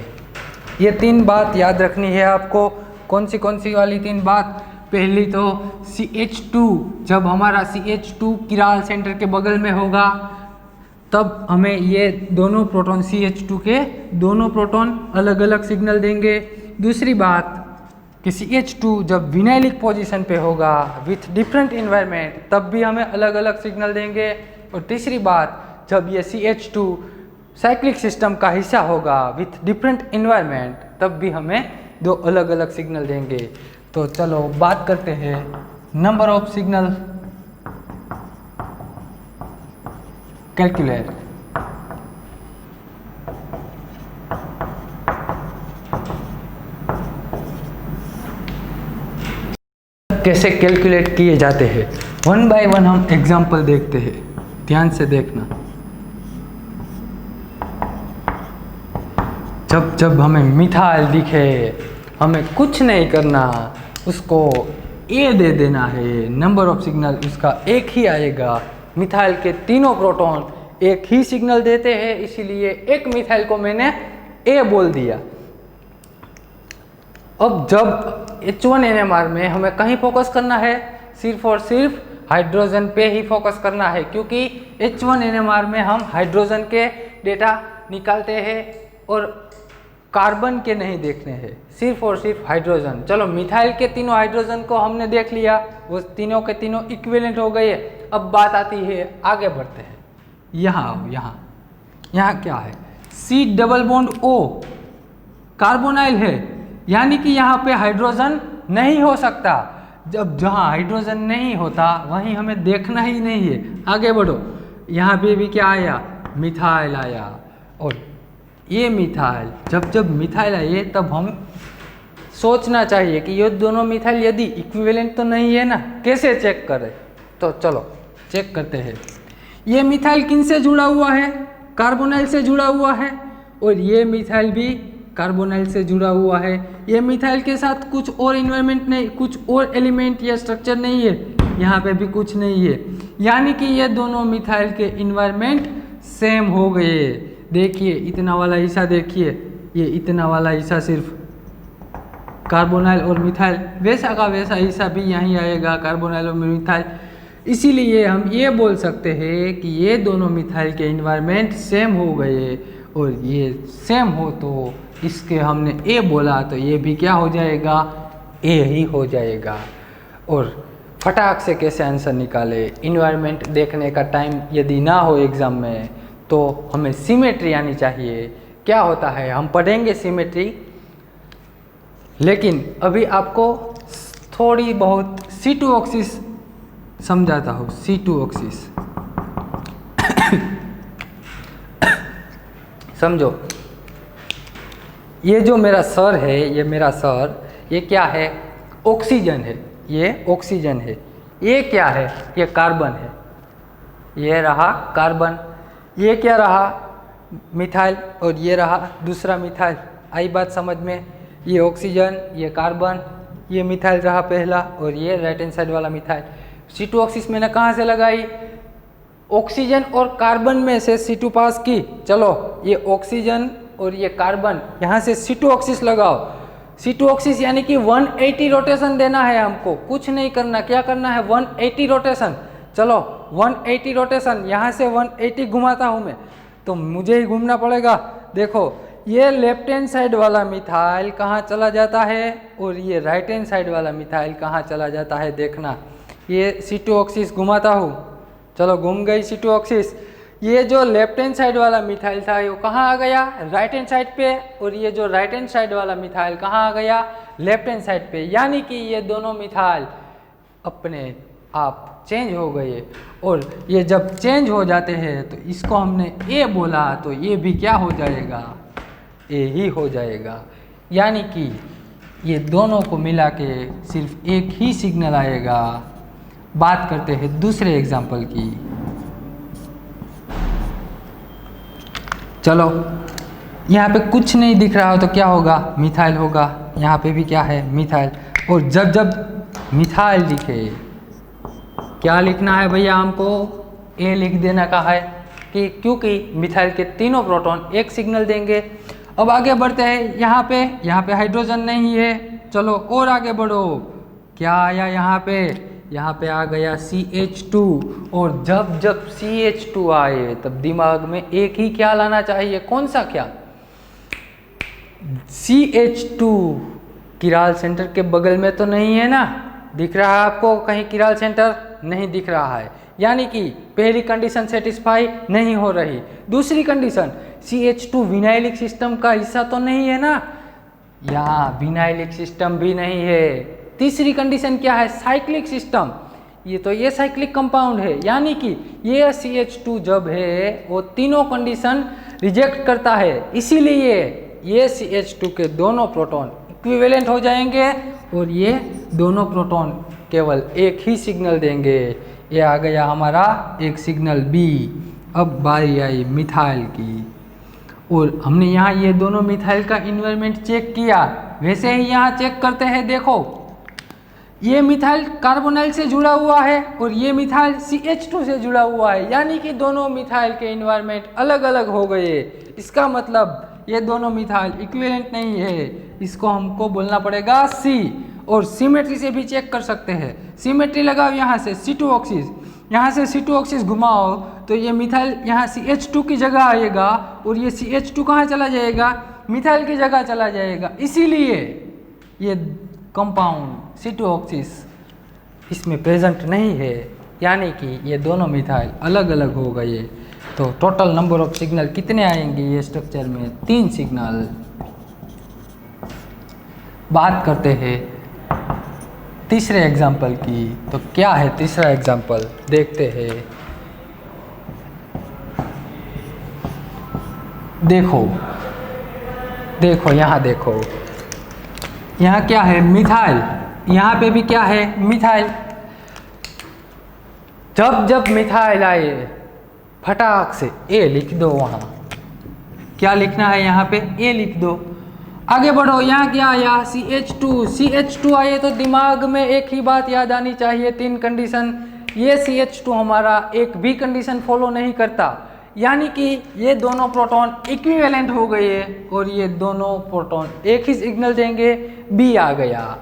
ये तीन बात याद रखनी है आपको। कौन सी वाली तीन बात, पहली तो CH2, जब हमारा CH2 किराल सेंटर के बगल में होगा तब हमें ये दोनों प्रोटॉन CH2 के दोनों प्रोटॉन अलग अलग सिग्नल देंगे। दूसरी बात कि CH2 जब विनाइलिक पोजीशन पे होगा विथ डिफरेंट इन्वायरमेंट तब भी हमें अलग अलग सिग्नल देंगे। और तीसरी बात, जब ये CH2 साइक्लिक सिस्टम का हिस्सा होगा विथ डिफरेंट इन्वायरमेंट तब भी हमें दो अलग अलग सिग्नल देंगे। तो चलो बात करते हैं नंबर ऑफ सिग्नल कैलकुलेट। कैसे कैलकुलेट किए जाते हैं, वन बाय वन हम एग्जाम्पल देखते हैं, ध्यान से देखना। जब हमें मिथाइल दिखे, हमें कुछ नहीं करना, उसको ए दे देना है, नंबर ऑफ सिग्नल उसका एक ही आएगा। मिथाइल के तीनों प्रोटॉन एक ही सिग्नल देते हैं, इसीलिए एक मिथाइल को मैंने ए बोल दिया। अब जब H1NMR में हमें कहीं फोकस करना है, सिर्फ और सिर्फ हाइड्रोजन पे ही फोकस करना है, क्योंकि H1NMR में हम हाइड्रोजन के डेटा निकालते हैं और कार्बन के नहीं देखने हैं, सिर्फ और सिर्फ हाइड्रोजन। चलो मिथाइल के तीनों हाइड्रोजन को हमने देख लिया, वो तीनों के तीनों इक्विवेलेंट हो गए। अब बात आती है, आगे बढ़ते हैं। यहाँ क्या है, C double bond O carbonyl है, यानी कि यहाँ पे हाइड्रोजन नहीं हो सकता। जब जहाँ हाइड्रोजन नहीं होता वहीं हमें देखना ही नहीं है। आगे बढ़ो, यहाँ पे भी क्या आया, मिथाइल आया। और ये मिथाइल, जब मिथाइल आए तब हम सोचना चाहिए कि ये दोनों मिथाइल यदि इक्विवेलेंट तो नहीं है ना, कैसे चेक करें। तो चलो चेक करते हैं। ये मिथाइल किन से जुड़ा हुआ है, कार्बोनाइल से जुड़ा हुआ है, और ये मिथाइल भी कार्बोनाइल से जुड़ा हुआ है। ये मिथाइल के साथ कुछ और इन्वायरमेंट नहीं, कुछ और एलिमेंट या स्ट्रक्चर नहीं है, यहाँ पे भी कुछ नहीं है। यानी कि ये दोनों मिथाइल के इन्वायरमेंट सेम हो गए। देखिए इतना वाला हिस्सा, देखिए ये इतना वाला हिस्सा सिर्फ कार्बोनाइल और मिथाइल, वैसा का वैसा हिस्सा भी यहीं आएगा, कार्बोनाइल और मिथाइल। इसीलिए हम ये बोल सकते हैं कि ये दोनों मिथाइल के इन्वायरमेंट सेम हो गए, और ये सेम हो तो इसके हमने ए बोला तो ये भी क्या हो जाएगा, ए ही हो जाएगा। और फटाक से कैसे आंसर निकाले, इन्वायरमेंट देखने का टाइम यदि ना हो एग्ज़ाम में तो हमें सिमेट्री आनी चाहिए। क्या होता है हम पढ़ेंगे सिमेट्री, लेकिन अभी आपको थोड़ी बहुत C2 समझाता हूँ। C2 समझो, ये जो मेरा सर है, ये मेरा सर, ये क्या है? ऑक्सीजन है, ये ऑक्सीजन है। ये क्या है? ये कार्बन है। ये रहा कार्बन। ये क्या रहा? मिथाइल। और ये रहा दूसरा मिथाइल। आई बात समझ में? ये ऑक्सीजन, ये कार्बन, ये मिथाइल रहा पहला, और ये राइट हैंड साइड वाला मिथाइल। C2 मैंने कहाँ से लगाई? ऑक्सीजन और कार्बन में से C2 पास की। चलो ये ऑक्सीजन और ये कार्बन, यहाँ से C2 लगाओ। C2 यानी कि 180 रोटेशन देना है हमको, कुछ नहीं करना। क्या करना है? 180 रोटेशन। चलो 180 रोटेशन, यहाँ से 180 घुमाता हूँ मैं, तो मुझे ही घूमना पड़ेगा। देखो ये लेफ्ट हैंड साइड वाला मिथाइल कहाँ चला जाता है और ये राइट हैंड साइड वाला मिथाइल कहाँ चला जाता है, देखना। ये C2 घुमाता हूँ, चलो घूम गई C2। ये जो लेफ्ट हैंड साइड वाला मिथाइल था वो कहाँ आ गया? राइट हैंड साइड पे। और ये जो राइट हैंड साइड वाला मिथाइल कहाँ आ गया? लेफ्ट हैंड साइड पे। यानी कि ये दोनों मिथाइल अपने आप चेंज हो गए। और ये जब चेंज हो जाते हैं तो इसको हमने ए बोला, तो ये भी क्या हो जाएगा? ए ही हो जाएगा। यानी कि ये दोनों को मिला के सिर्फ एक ही सिग्नल आएगा। बात करते हैं दूसरे एग्जाम्पल की। चलो यहाँ पे कुछ नहीं दिख रहा हो तो क्या होगा? मिथाइल होगा। यहाँ पे भी क्या है? मिथाइल। और जब जब मिथाइल लिखे, क्या लिखना है भैया हमको? ए लिख देना का है, कि क्योंकि मिथाइल के तीनों प्रोटॉन एक सिग्नल देंगे। अब आगे बढ़ते हैं। यहाँ पे हाइड्रोजन नहीं है। चलो और आगे बढ़ो। क्या आया यहाँ पे? यहाँ पे आ गया CH2। और जब जब CH2 आए तब दिमाग में एक ही क्या लाना चाहिए? कौन सा क्या? CH2 किराल सेंटर के बगल में तो नहीं है ना? दिख रहा है आपको कहीं किराल सेंटर? नहीं दिख रहा है। यानी कि पहली कंडीशन सेटिस्फाई नहीं हो रही। दूसरी कंडीशन, CH2 विनाइलिक सिस्टम का हिस्सा तो नहीं है ना? यहाँ विनाइलिक सिस्टम भी नहीं है। तीसरी कंडीशन क्या है? Cyclic system. ये साइक्लिक कंपाउंड है। यानी कि ये CH2 जब है वो तीनों कंडीशन रिजेक्ट करता है, इसीलिए ये CH2 के दोनों प्रोटॉन इक्विवेलेंट हो जाएंगे और ये दोनों प्रोटॉन केवल एक ही सिग्नल देंगे। ये आ गया हमारा एक सिग्नल B। अब बारी आई मिथाइल की, और हमने यहाँ ये दोनों मिथाइल का इन्वायरमेंट चेक किया। वैसे ही यहाँ चेक करते हैं। देखो ये मिथाइल कार्बोनाइल से जुड़ा हुआ है और ये मिथाइल CH2 से जुड़ा हुआ है। यानी कि दोनों मिथाइल के इन्वायरमेंट अलग अलग हो गए। इसका मतलब ये दोनों मिथाइल इक्विवेलेंट नहीं है। इसको हमको बोलना पड़ेगा C। और सिमेट्री से भी चेक कर सकते हैं। सिमेट्री लगाओ यहाँ से C2, यहाँ से C2 घुमाओ तो ये मिथाइल यहाँ CH2 की जगह आएगा और ये CH2 कहाँ चला जाएगा? मिथाइल की जगह चला जाएगा। इसीलिए ये कंपाउंड C2 इसमें प्रेजेंट नहीं है। यानी कि ये दोनों मिथाइल अलग अलग हो गए। तो टोटल नंबर ऑफ सिग्नल कितने आएंगे ये स्ट्रक्चर में? 3 सिग्नल। बात करते हैं तीसरे एग्जाम्पल की। तो क्या है तीसरा एग्जाम्पल? देखते हैं। देखो यहाँ देखो, यहाँ क्या है? मिथाइल। यहाँ पे भी क्या है? मिथाइल। जब जब मिथाइल आए फटाक से ए लिख दो। वहाँ क्या लिखना है? यहाँ पे ए लिख दो। आगे बढ़ो। यहाँ क्या आया? CH2 आए तो दिमाग में एक ही बात याद आनी चाहिए, 3 कंडीशन। ये CH2 हमारा एक भी कंडीशन फॉलो नहीं करता। यानी कि ये दोनों प्रोटॉन इक्विवेलेंट हो गए और ये दोनों प्रोटॉन एक ही सिग्नल देंगे। B आ गया।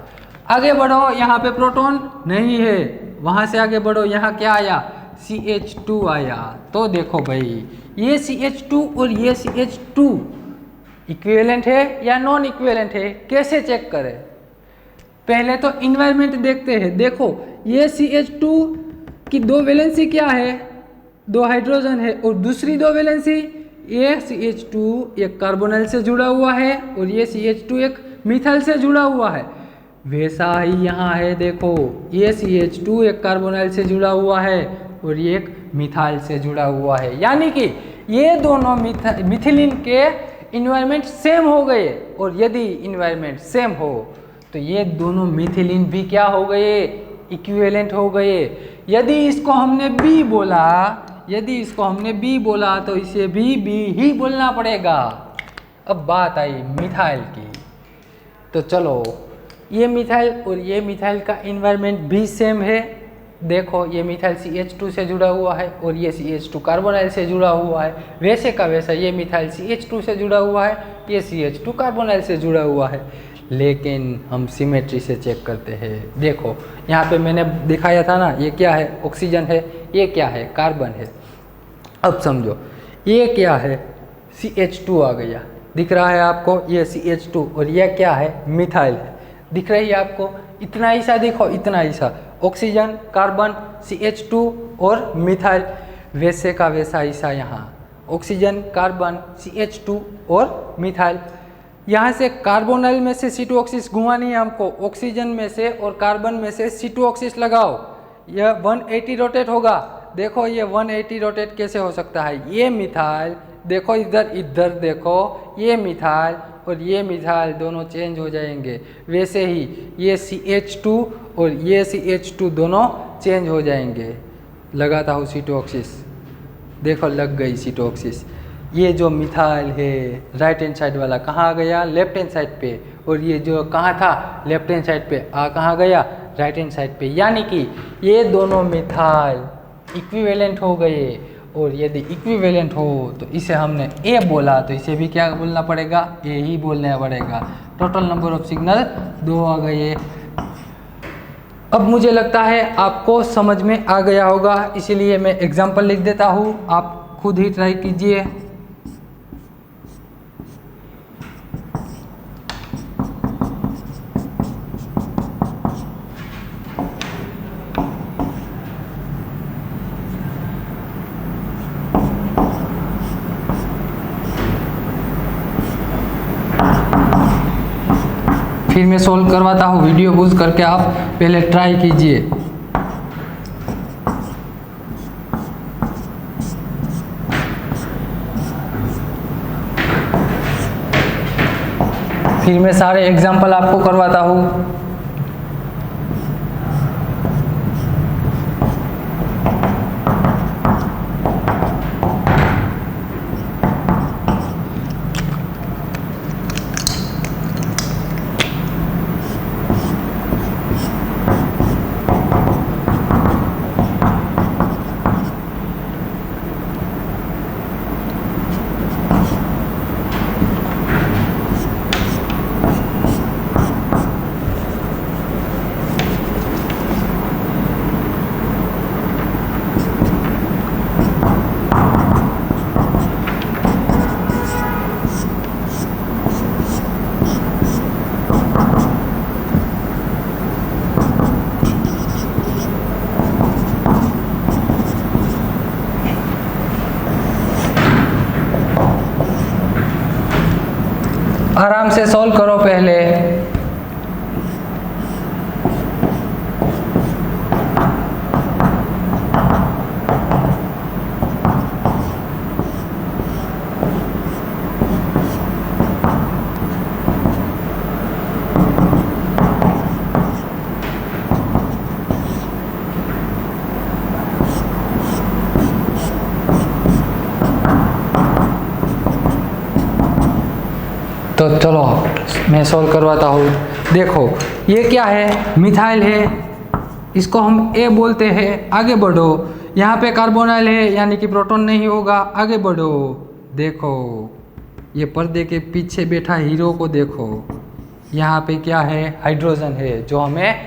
आगे बढ़ो। यहाँ पे प्रोटॉन नहीं है। वहाँ से आगे बढ़ो। यहाँ क्या आया? CH2 आया। तो देखो भाई, ये CH2 और ये CH2 इक्विवेलेंट है या नॉन इक्विवेलेंट है? कैसे चेक करें? पहले तो इन्वायरमेंट देखते हैं। देखो ये CH2 की 2 वैलेंसी क्या है? 2 हाइड्रोजन है और दूसरी 2 वैलेंसी ये CH2 एक कार्बोनाइल से जुड़ा हुआ है और ये CH2 एक मिथाइल से जुड़ा हुआ है। वैसा ही यहाँ है, देखो ये CH2 एक कार्बोनाइल से जुड़ा हुआ है और ये एक मिथाइल से जुड़ा हुआ है, यानी कि ये दोनों मिथिलीन के इन्वायरमेंट सेम हो गए। और यदि इन्वायरमेंट सेम हो तो ये दोनों मिथिलीन भी क्या हो गए, इक्विवेलेंट हो गए। यदि इसको हमने B बोला, यदि इसको हमने B बोला तो इसे भी B ही बोलना पड़ेगा। अब बात आई मिथाइल की, तो चलो ये मिथाइल और ये मिथाइल का इन्वायरमेंट भी सेम है। देखो ये मिथाइल CH2 से जुड़ा हुआ है और ये CH2 कार्बोनाइल से जुड़ा हुआ है। वैसे का वैसा ये मिथाइल CH2 से जुड़ा हुआ है, ये CH2 कार्बोनाइल से जुड़ा हुआ है। लेकिन हम सिमेट्री से चेक करते हैं। देखो यहाँ पे मैंने दिखाया था ना, ये क्या है, ऑक्सीजन है, ये क्या है, कार्बन है। अब समझो ये क्या है, CH2 आ गया, दिख रहा है आपको, ये CH2 और ये क्या है, मिथाइल है, दिख रही है आपको। इतना ही सा देखो, इतना ही सा, ऑक्सीजन, कार्बन, CH2 और मिथाइल। वैसे का वैसा ऐसा यहाँ ऑक्सीजन, कार्बन, CH2 और मिथाइल। यहाँ से कार्बोनाइल में से C2O घुमानी है हमको, ऑक्सीजन में से और कार्बन में से C2O लगाओ, यह 180 रोटेट होगा। देखो ये 180 रोटेट कैसे हो सकता है, ये मिथाइल देखो इधर, इधर देखो, ये मिथाइल और ये मिथाइल दोनों चेंज हो जाएंगे। वैसे ही ये CH2 और ये CH2 दोनों चेंज हो जाएंगे। लगाता हूँ C2O, देखो लग गई C2O। ये जो मिथाइल है राइट हैंड साइड वाला कहाँ आ गया, लेफ्ट हैंड साइड पे, और ये जो कहाँ था, लेफ्ट हैंड साइड पे, कहाँ गया, राइट हैंड साइड पे। यानी कि ये दोनों मिथाइल इक्विवेलेंट हो गए। और यदि इक्विवेलेंट हो तो इसे हमने A बोला तो इसे भी क्या बोलना पड़ेगा, A ही बोलना पड़ेगा। टोटल नंबर ऑफ सिग्नल 2 आ गए। अब मुझे लगता है आपको समझ में आ गया होगा, इसीलिए मैं एग्जाम्पल लिख देता हूँ, आप खुद ही ट्राई कीजिए। फिर मैं सोल्व करवाता हूँ, वीडियो पॉज करके आप पहले ट्राई कीजिए। फिर मैं सारे एग्जाम्पल आपको करवाता हूँ। आराम से सॉल्व करो पहले। तो चलो मैं सॉल्व करवाता हूँ। देखो ये क्या है, मिथाइल है, इसको हम A बोलते हैं, आगे बढ़ो। यहाँ पे कार्बोनाइल है यानी कि प्रोटॉन नहीं होगा, आगे बढ़ो। देखो ये पर्दे के पीछे बैठा हीरो को देखो, यहाँ पे क्या है, हाइड्रोजन है, जो हमें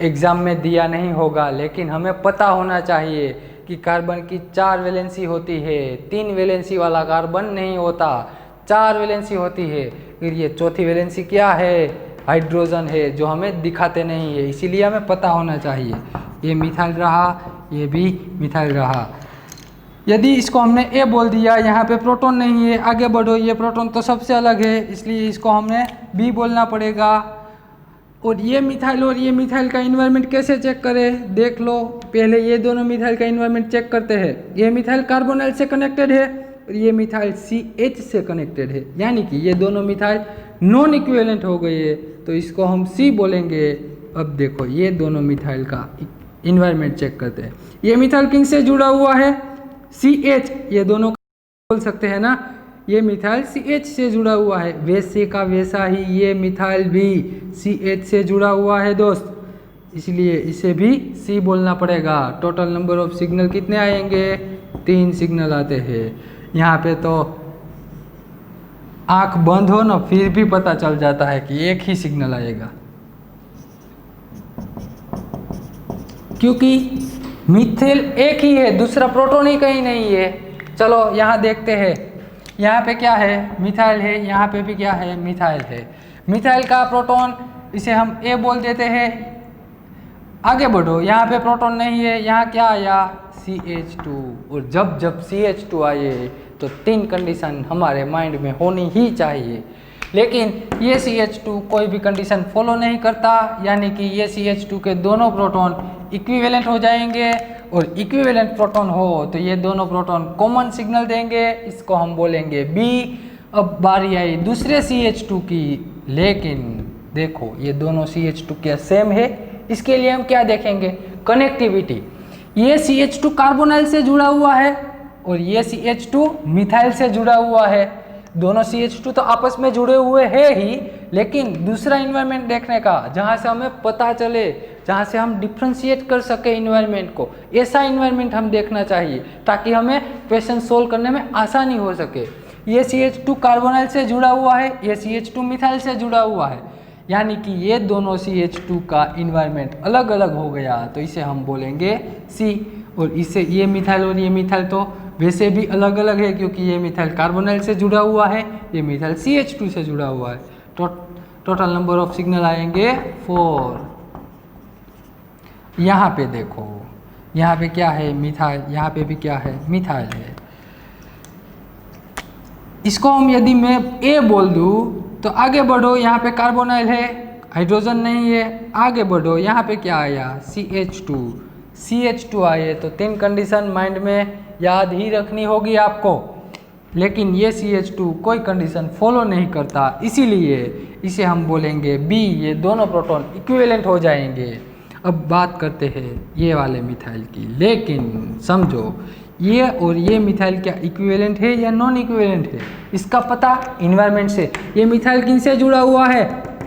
एग्ज़ाम में दिया नहीं होगा, लेकिन हमें पता होना चाहिए कि कार्बन की 4 वैलेंसी होती है, 3 वैलेंसी वाला कार्बन नहीं होता, 4 वैलेंसी होती है। फिर ये चौथी वैलेंसी क्या है, हाइड्रोजन है, जो हमें दिखाते नहीं है, इसीलिए हमें पता होना चाहिए। ये मिथाइल रहा, ये भी मिथाइल रहा। यदि इसको हमने ए बोल दिया, यहाँ पे प्रोटॉन नहीं है, आगे बढ़ो, ये प्रोटॉन तो सबसे अलग है, इसलिए इसको हमें बी बोलना पड़ेगा। और ये मिथाइल और ये मिथाइल का इन्वायरमेंट कैसे चेक करें, देख लो। पहले ये दोनों मिथाइल का इन्वायरमेंट चेक करते हैं। ये मिथाइल कार्बोनाइल से कनेक्टेड है और ये मिथाइल CH से कनेक्टेड है, यानी कि ये दोनों मिथाइल नॉन इक्विवेलेंट हो गए है, तो इसको हम C बोलेंगे। अब देखो ये दोनों मिथाइल का इन्वायरमेंट चेक करते हैं। ये मिथाइल किन से जुड़ा हुआ है, CH, ये दोनों बोल सकते हैं ना, ये मिथाइल CH से जुड़ा हुआ है, वैसे का वैसा ही ये मिथाइल भी CH से जुड़ा हुआ है दोस्त, इसलिए इसे भी C बोलना पड़ेगा। टोटल नंबर ऑफ सिग्नल कितने आएंगे, 3 सिग्नल आते हैं। यहाँ पे तो आंख बंद हो ना फिर भी पता चल जाता है कि एक ही सिग्नल आएगा, क्योंकि मिथाइल एक ही है, दूसरा प्रोटॉन ही कहीं नहीं है। चलो यहाँ देखते हैं, यहाँ पे क्या है, मिथाइल है, यहाँ पे भी क्या है, मिथाइल है। मिथाइल का प्रोटॉन इसे हम ए बोल देते हैं। आगे बढ़ो, यहाँ पे प्रोटॉन नहीं है, यहाँ क्या आया, CH2। और जब जब CH2 आए तो 3 कंडीशन हमारे माइंड में होनी ही चाहिए, लेकिन ये CH2 कोई भी कंडीशन फॉलो नहीं करता, यानी कि ये CH2 के दोनों प्रोटॉन इक्विवेलेंट हो जाएंगे, और इक्विवेलेंट प्रोटॉन हो तो ये दोनों प्रोटॉन कॉमन सिग्नल देंगे, इसको हम बोलेंगे B। अब बारी आई दूसरे CH2 की, लेकिन देखो ये दोनों CH2 क्या सेम है, इसके लिए हम क्या देखेंगे, कनेक्टिविटी। ये CH2 कार्बोनाइल से जुड़ा हुआ है और ये CH2 मिथाइल से जुड़ा हुआ है। दोनों CH2 तो आपस में जुड़े हुए हैं ही, लेकिन दूसरा इन्वायरमेंट देखने का, जहाँ से हमें पता चले, जहाँ से हम डिफ्रेंशिएट कर सके इन्वायरमेंट को, ऐसा इन्वायरमेंट हम देखना चाहिए ताकि हमें क्वेश्चन सोल्व करने में आसानी हो सके। ये CH2 कार्बोनाइल से जुड़ा हुआ है, ये CH2 मिथाइल से जुड़ा हुआ है, यानी कि ये दोनों CH2 का इन्वायरमेंट अलग अलग हो गया, तो इसे हम बोलेंगे C। और इससे ये मिथाइल और ये मिथाइल तो वैसे भी अलग अलग है, क्योंकि ये मिथाइल कार्बोनाइल से जुड़ा हुआ है, ये मिथाइल CH2 से जुड़ा हुआ है। टोटल नंबर ऑफ सिग्नल आएंगे 4। यहाँ पे देखो, यहाँ पे क्या है, मिथाइल, यहाँ पे भी क्या है, मिथाइल है। इसको हम यदि मैं A बोल दूँ तो आगे बढ़ो, यहाँ पे कार्बोनाइल है, हाइड्रोजन नहीं है, आगे बढ़ो, यहाँ पे क्या आया, CH2 आए, तो 3 कंडीशन माइंड में याद ही रखनी होगी आपको, लेकिन ये CH2 कोई कंडीशन फॉलो नहीं करता, इसीलिए इसे हम बोलेंगे B। ये दोनों प्रोटॉन इक्विवेलेंट हो जाएंगे। अब बात करते हैं ये वाले मिथाइल की, लेकिन समझो ये और ये मिथाइल क्या इक्विवेलेंट है या नॉन इक्विवेलेंट है, इसका पता इन्वायरमेंट से। ये मिथाइल किन से जुड़ा हुआ है,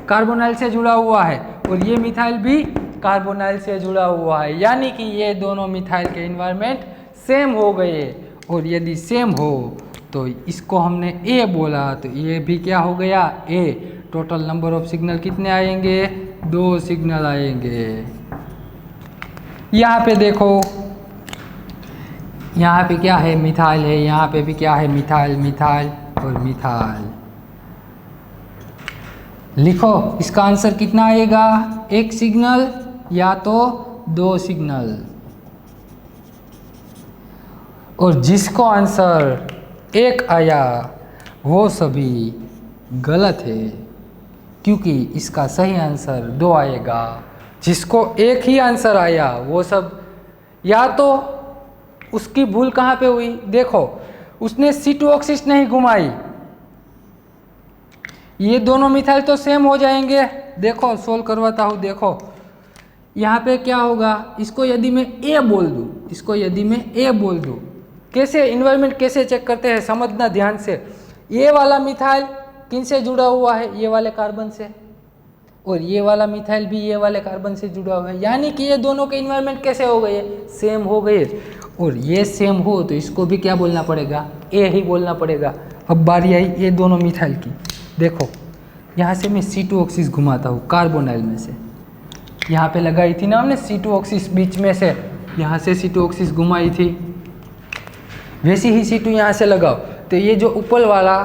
कार्बोनाइल से जुड़ा हुआ है, और ये मिथाइल भी कार्बोनाइल से जुड़ा हुआ है, यानी कि ये दोनों मिथाइल के इन्वायरमेंट सेम हो गए। और यदि सेम हो तो इसको हमने A बोला, तो ये भी क्या हो गया, A। Total number of signal कितने आएंगे, 2 सिग्नल आएंगे। यहाँ पे देखो, यहाँ पे क्या है, मिथाइल है, यहाँ पे भी क्या है, मिथाइल, मिथाइल और मिथाइल। लिखो इसका आंसर कितना आएगा, 1 सिग्नल या तो 2 सिग्नल। और जिसको आंसर 1 आया वो सभी गलत है, क्योंकि इसका सही आंसर 2 आएगा। जिसको 1 ही आंसर आया वो सब, या तो उसकी भूल कहाँ पे हुई, देखो उसने C2 ऑक्सिस नहीं घुमाई। ये दोनों मिथाइल तो सेम हो जाएंगे, देखो सोल्व करवाता हूँ। देखो यहाँ पे क्या होगा, इसको यदि मैं A बोल दूँ, इसको यदि मैं A बोल दूँ, कैसे इन्वायरमेंट कैसे चेक करते हैं समझना ध्यान से। ये वाला मिथाइल किन से जुड़ा हुआ है, ये वाले कार्बन से, और ये वाला मिथाइल भी ये वाले कार्बन से जुड़ा हुआ है, यानी कि ये दोनों के इन्वायरमेंट कैसे हो गए, सेम हो गए। और ये सेम हो तो इसको भी क्या बोलना पड़ेगा, A ही बोलना पड़ेगा। अब बारी आई ये दोनों मिथाइल की, देखो यहाँ से मैं C2 ऑक्सिस घुमाता हूँ कार्बोनाइल में से, यहाँ पे लगाई थी ना हमने C2 ऑक्सिस बीच में से, यहाँ से C2 ऑक्सिस घुमाई थी, वैसी ही C2 यहाँ से लगाओ। तो ये जो ऊपर वाला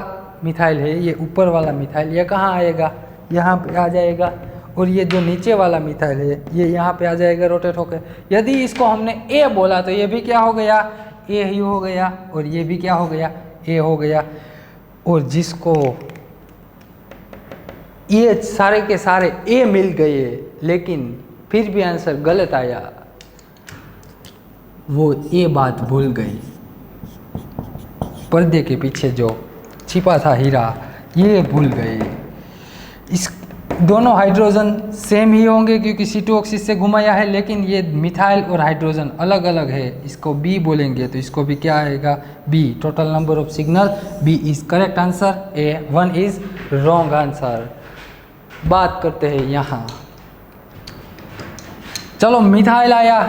मिथाइल है, ये ऊपर वाला मिथाइल ये कहाँ आएगा, यहाँ पे आ जाएगा, और ये जो नीचे वाला मिथाइल है ये यहाँ पे आ जाएगा रोटेट होकर। यदि इसको हमने A बोला तो ये भी क्या हो गया, ए ही हो गया और ये भी क्या हो गया, ए हो गया। और जिसको ये सारे के सारे ए मिल गए लेकिन फिर भी आंसर गलत आया, वो ये बात भूल गई। पर्दे के पीछे जो छिपा था हीरा, ये भूल गए। इस दोनों हाइड्रोजन सेम ही होंगे क्योंकि C2 से घुमाया है, लेकिन ये मिथाइल और हाइड्रोजन अलग अलग है। इसको बी बोलेंगे तो इसको भी क्या आएगा, B. Total number of signal, B is correct answer, A 1 is wrong answer. बात करते हैं यहाँ, चलो मिथाइल आया,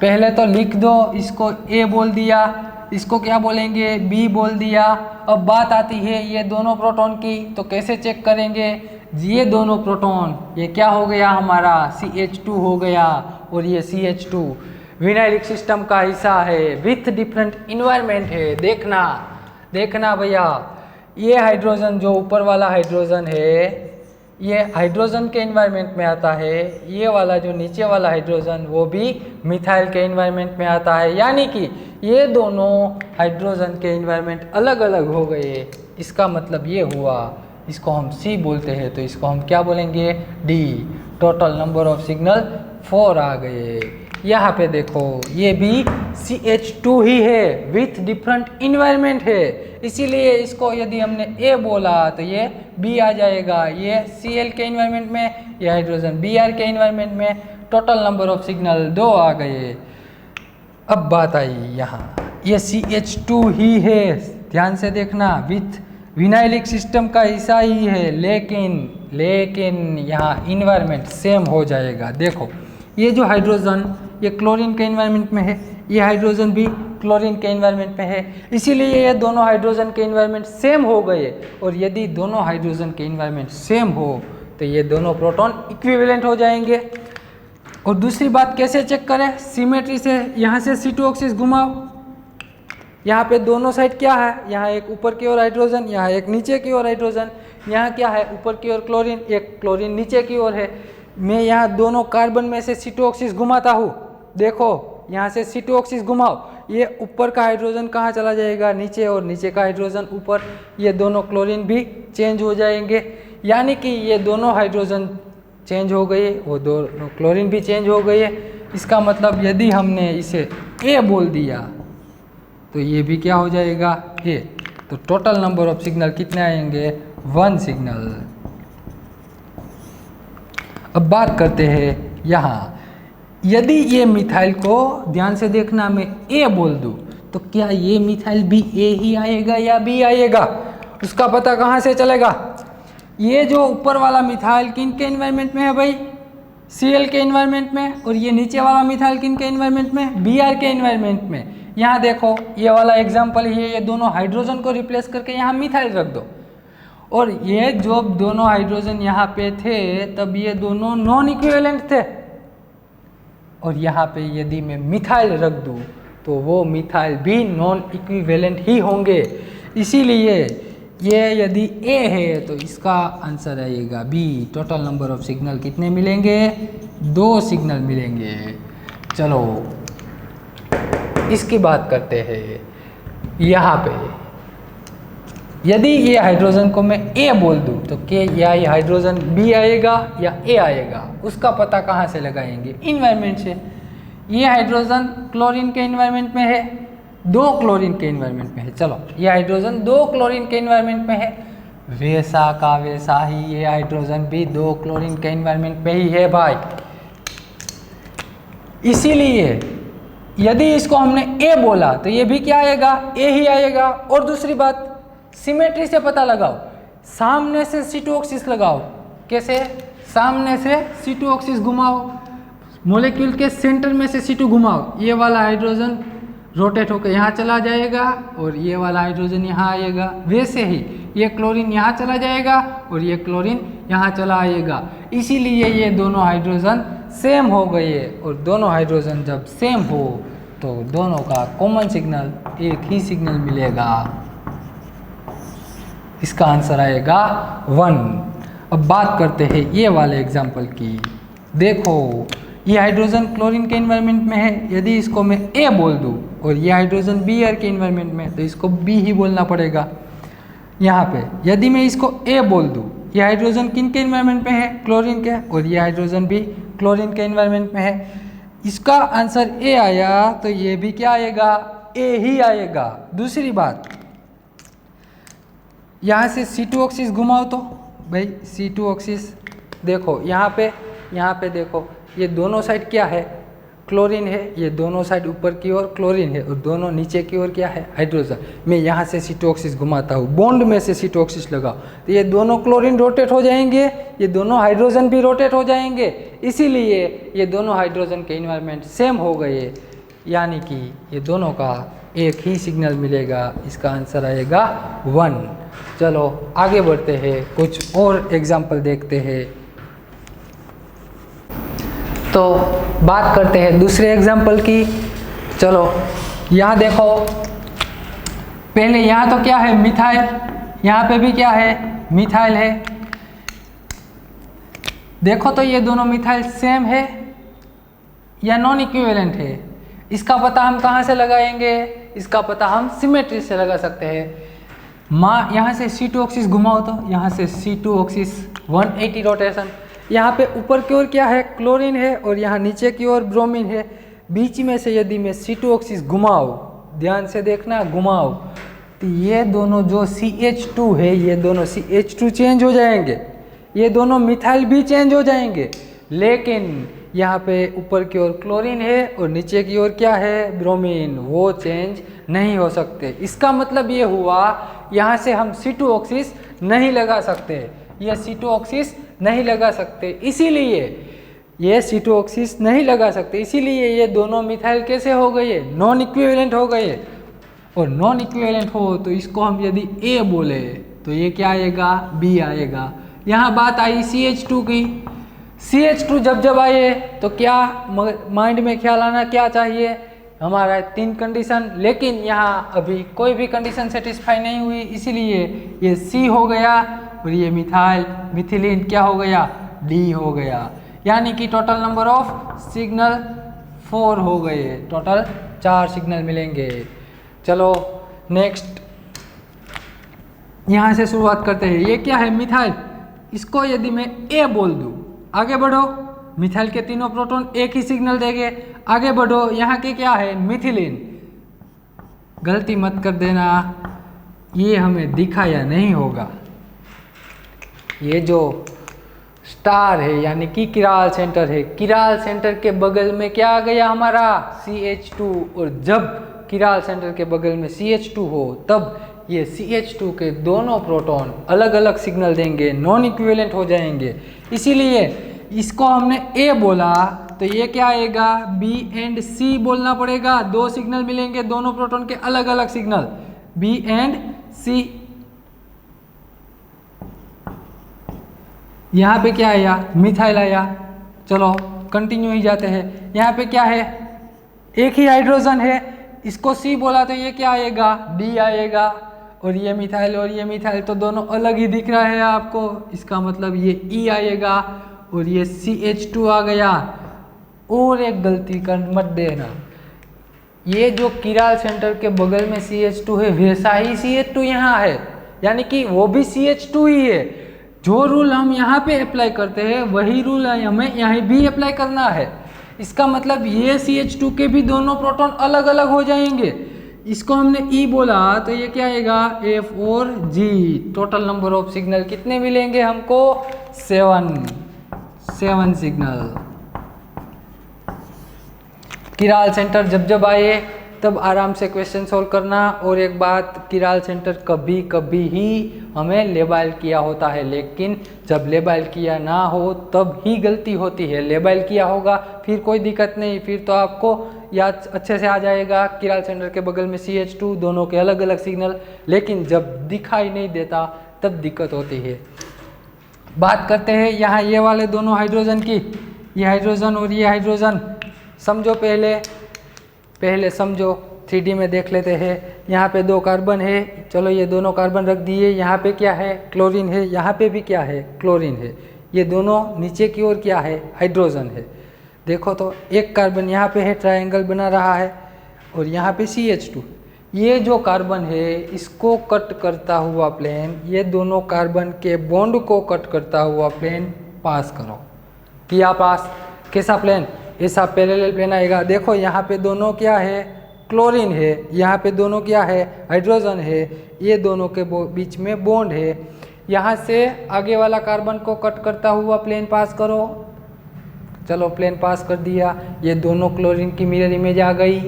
पहले तो लिख दो, इसको ए बोल दिया, इसको क्या बोलेंगे, बी बोल दिया। अब बात आती है ये दोनों प्रोटॉन की, तो कैसे चेक करेंगे, ये दोनों प्रोटॉन, ये क्या हो गया हमारा CH2 हो गया, और ये CH2 विनाइलिक सिस्टम का हिस्सा है, विथ डिफरेंट इन्वायरमेंट है। देखना भैया, ये हाइड्रोजन जो ऊपर वाला हाइड्रोजन है, ये हाइड्रोजन के इन्वायरमेंट में आता है, ये वाला जो नीचे वाला हाइड्रोजन वो भी मिथाइल के इन्वायरमेंट में आता है, यानी कि ये दोनों हाइड्रोजन के इन्वायरमेंट अलग अलग हो गए। इसका मतलब ये हुआ, इसको हम C बोलते हैं तो इसको हम क्या बोलेंगे, D। Total number of signal 4 आ गए। यहाँ पे देखो ये भी CH2 ही है, विथ डिफरेंट इन्वायरमेंट है, इसीलिए इसको यदि हमने A बोला तो ये B आ जाएगा। ये Cl के इन्वायरमेंट में, ये हाइड्रोजन Br के इन्वायरमेंट में। टोटल नंबर ऑफ सिग्नल 2 आ गए। अब बात आई यहाँ, ये CH2 ही है, ध्यान से देखना, विथ विनाइलिक सिस्टम का हिस्सा ही है, लेकिन यहाँ इन्वायरमेंट सेम हो जाएगा। देखो ये जो हाइड्रोजन ये क्लोरीन के इन्वायरमेंट में है, ये हाइड्रोजन भी क्लोरीन के इन्वायरमेंट में है, इसीलिए ये दोनों हाइड्रोजन के इन्वायरमेंट सेम हो गए। और यदि दोनों हाइड्रोजन के इन्वायरमेंट सेम हो तो ये दोनों प्रोटॉन इक्विवेलेंट हो जाएंगे। और दूसरी बात कैसे चेक करें, सिमेट्री से। यहाँ से C2 घुमाओ, यहाँ पे दोनों साइड क्या है, यहाँ एक ऊपर की ओर हाइड्रोजन, यहाँ एक नीचे की ओर हाइड्रोजन। यहाँ क्या है, ऊपर की ओर क्लोरीन, एक क्लोरीन नीचे की ओर है। मैं यहाँ दोनों कार्बन में से C2 घुमाता हूँ, देखो यहाँ से C2 घुमाओ, ये ऊपर का हाइड्रोजन कहाँ चला जाएगा, नीचे, और नीचे का हाइड्रोजन ऊपर। ये दोनों क्लोरीन भी चेंज हो जाएंगे, यानी कि ये दोनों हाइड्रोजन चेंज हो गए, वो दोनों क्लोरीन भी चेंज हो गए। इसका मतलब यदि हमने इसे ए बोल दिया तो ये भी क्या हो जाएगा, ए। तो टोटल नंबर ऑफ सिग्नल कितने आएंगे, 1 सिग्नल। अब बात करते हैं यहाँ, यदि ये मिथाइल को, ध्यान से देखना, मैं ए बोल दूँ तो क्या ये मिथाइल भी ए ही आएगा या बी आएगा, उसका पता कहाँ से चलेगा। ये जो ऊपर वाला मिथाइल किन के इन्वायरमेंट में है भाई, Cl के इन्वायरमेंट में, और ये नीचे वाला मिथाइल किन के इन्वायरमेंट में, Br के इन्वायरमेंट में। यहाँ देखो ये वाला एग्जाम्पल ही है, ये दोनों हाइड्रोजन को रिप्लेस करके यहाँ मिथाइल रख दो, और ये जो दोनों हाइड्रोजन यहाँ पे थे तब ये दोनों नॉन इक्विवेलेंट थे, और यहाँ पे यदि मैं मिथाइल रख दूँ तो वो मिथाइल भी नॉन इक्विवेलेंट ही होंगे। इसीलिए ये यदि ए है तो इसका आंसर आएगा B. Total number of signal कितने मिलेंगे, 2 सिग्नल मिलेंगे। चलो इसकी बात करते हैं। यहाँ पे यदि ये हाइड्रोजन को मैं ए बोल दूँ तो क्या या ये हाइड्रोजन बी आएगा या ए आएगा, उसका पता कहाँ से लगाएंगे, इन्वायरमेंट से। ये हाइड्रोजन क्लोरीन के इन्वायरमेंट में है, 2 क्लोरीन के इन्वायरमेंट में है। चलो ये हाइड्रोजन 2 क्लोरीन के इन्वायरमेंट में है, वैसा का वैसा ही ये हाइड्रोजन भी 2 क्लोरीन के इन्वायरमेंट में ही है भाई। इसीलिए यदि इसको हमने ए बोला तो ये भी क्या आएगा, ए ही आएगा। और दूसरी बात, सिमेट्री से पता लगाओ, सामने से C2 लगाओ। कैसे, सामने से C2 घुमाओ, मॉलिक्यूल के सेंटर में से C2 घुमाओ, ये वाला हाइड्रोजन रोटेट होकर यहाँ चला जाएगा और ये वाला हाइड्रोजन यहाँ आएगा। वैसे ही ये क्लोरीन यहाँ चला जाएगा और ये क्लोरीन यहाँ चला आएगा। इसीलिए ये दोनों हाइड्रोजन सेम हो गए, और दोनों हाइड्रोजन जब सेम हो तो दोनों का कॉमन सिग्नल एक ही सिग्नल मिलेगा। इसका आंसर आएगा 1। अब बात करते हैं ये वाले एग्जाम्पल की। देखो ये हाइड्रोजन क्लोरीन के इन्वायरमेंट में है, यदि इसको मैं ए बोल दूँ और ये हाइड्रोजन बी एयर के इन्वायरमेंट में है तो इसको बी ही बोलना पड़ेगा। यहाँ पे यदि मैं इसको ए बोल दूँ, ये हाइड्रोजन किन के इन्वायरमेंट में है, क्लोरीन के, और ये हाइड्रोजन भी क्लोरीन के इन्वायरमेंट में है, इसका आंसर ए आया तो ये भी क्या आएगा, ए ही आएगा। दूसरी बात, यहाँ से C2 ऑक्सीस घुमाओ तो भाई C2 ऑक्सीस देखो यहाँ पे देखो, ये दोनों साइड क्या है, क्लोरीन है, ये दोनों साइड ऊपर की ओर क्लोरीन है और दोनों नीचे की ओर क्या है, हाइड्रोजन। मैं यहाँ से C2 ऑक्सीस घुमाता हूँ, बॉन्ड में से C2 ऑक्सीस लगाओ तो ये दोनों क्लोरीन रोटेट हो जाएंगे, ये दोनों हाइड्रोजन भी रोटेट हो जाएंगे, इसीलिए ये दोनों हाइड्रोजन के इन्वायरमेंट सेम हो गए, यानी कि ये दोनों का एक ही सिग्नल मिलेगा। इसका आंसर आएगा 1। चलो आगे बढ़ते हैं, कुछ और एग्जाम्पल देखते हैं। तो बात करते हैं दूसरे एग्जाम्पल की। चलो यहाँ देखो, पहले यहाँ तो क्या है, मिथाइल, यहाँ पे भी क्या है, मिथाइल है। देखो तो ये दोनों मिथाइल सेम है या नॉन इक्विवेलेंट है, इसका पता हम कहाँ से लगाएंगे, इसका पता हम सिमेट्री से लगा सकते हैं। यहाँ से C2 ऑक्सीस घुमाओ तो यहाँ से C2 ऑक्सीस 180 रोटेशन, यहाँ पे ऊपर की ओर क्या है, क्लोरीन है और यहाँ नीचे की ओर ब्रोमीन है। बीच में से यदि मैं C2 ऑक्सीस घुमाओ, ध्यान से देखना, घुमाओ तो ये दोनों जो CH2 है, ये दोनों CH2 चेंज हो जाएंगे, ये दोनों मिथाइल भी चेंज हो जाएंगे, लेकिन यहाँ पे ऊपर की ओर क्लोरीन है और नीचे की ओर क्या है, ब्रोमीन, वो चेंज नहीं हो सकते। इसका मतलब ये हुआ यहाँ से हम C2 ऑक्सीस नहीं लगा सकते, ये C2 ऑक्सीस नहीं लगा सकते, इसीलिए ये C2 ऑक्सीस नहीं लगा सकते, इसीलिए ये दोनों मिथाइल कैसे हो गए, नॉन इक्विवेलेंट हो गए। और नॉन इक्विवेलेंट हो तो इसको हम यदि A बोले तो ये क्या आएगा, B आएगा। यहाँ बात आई CH2 की, CH2 जब आए तो क्या माइंड में ख्याल आना क्या चाहिए, हमारा 3 कंडीशन, लेकिन यहाँ अभी कोई भी कंडीशन सेटिस्फाई नहीं हुई, इसीलिए ये C हो गया और ये मिथिलीन क्या हो गया, D हो गया। यानी कि टोटल नंबर ऑफ सिग्नल 4 हो गए, टोटल 4 सिग्नल मिलेंगे। चलो नेक्स्ट यहाँ से शुरुआत करते हैं। ये क्या है, मिथाइल, इसको यदि मैं A बोल दूँ, आगे बढ़ो, मिथाइल के तीनों प्रोटॉन एक ही सिग्नल देंगे, आगे बढ़ो। यहाँ के क्या है, मिथिलीन, गलती मत कर देना, ये हमें दिखाया नहीं होगा। ये जो स्टार है यानी कि किराल सेंटर है, किराल सेंटर के बगल में क्या आ गया हमारा, CH2, और जब किराल सेंटर के बगल में CH2 हो तब ये CH2 के दोनों प्रोटॉन अलग अलग सिग्नल देंगे, नॉन इक्विवेलेंट हो जाएंगे, इसीलिए इसको हमने A बोला तो ये क्या आएगा, B एंड C बोलना पड़ेगा। 2 सिग्नल मिलेंगे, दोनों प्रोटॉन के अलग अलग सिग्नल, B एंड C। यहाँ पे क्या आया, मिथाइल आया। चलो कंटिन्यू ही जाते हैं। यहाँ पे क्या है, एक ही हाइड्रोजन है, इसको C बोला तो ये क्या आएगा, D आएगा, और ये मिथाइल और ये मिथाइल तो दोनों अलग ही दिख रहा है आपको, इसका मतलब ये E आएगा और ये CH2 आ गया। और एक गलती कर मत देना, ये जो किराल सेंटर के बगल में CH2 है वैसा ही CH2 यहाँ है, यानी कि वो भी CH2 ही है। जो रूल हम यहाँ पे अप्लाई करते हैं वही रूल हमें यहाँ भी अप्लाई करना है। इसका मतलब ये CH2 के भी दोनों प्रोटॉन अलग अलग हो जाएंगे। इसको हमने E बोला तो ये क्या आएगा, F और G। Total number of signal कितने मिलेंगे हमको, 7 सिग्नल। किराल सेंटर जब आए तब आराम से क्वेश्चन सॉल्व करना। और एक बात, किराल सेंटर कभी कभी ही हमें लेबल किया होता है, लेकिन जब लेबल किया ना हो तब ही गलती होती है। लेबल किया होगा फिर कोई दिक्कत नहीं, फिर तो आपको याद अच्छे से आ जाएगा। किराल सेंटर के बगल में CH2, दोनों के अलग अलग सिग्नल, लेकिन जब दिखाई नहीं देता तब दिक्कत होती है। बात करते हैं यहाँ ये वाले दोनों हाइड्रोजन की, ये हाइड्रोजन और ये हाइड्रोजन। समझो पहले समझो, 3D में देख लेते हैं। यहाँ पे 2 कार्बन है, चलो ये दोनों कार्बन रख दिए। यहाँ पे क्या है, क्लोरीन है, यहाँ पे भी क्या है, क्लोरीन है। ये दोनों नीचे की ओर क्या है, हाइड्रोजन है। देखो तो एक कार्बन यहाँ पे है, ट्रायंगल बना रहा है, और यहाँ पे CH2। ये जो कार्बन है इसको कट करता हुआ प्लेन, ये दोनों कार्बन के बॉन्ड को कट करता हुआ प्लेन पास करो। किया पास। कैसा प्लेन? ऐसा पैरेलल प्लेन आएगा। देखो यहाँ पे दोनों क्या है? क्लोरीन है। यहाँ पे दोनों क्या है? हाइड्रोजन है। ये दोनों के बीच में बॉन्ड है। यहाँ से आगे वाला कार्बन को कट करता हुआ प्लेन पास करो। चलो प्लेन पास कर दिया। ये दोनों क्लोरीन की मिरर इमेज आ गई,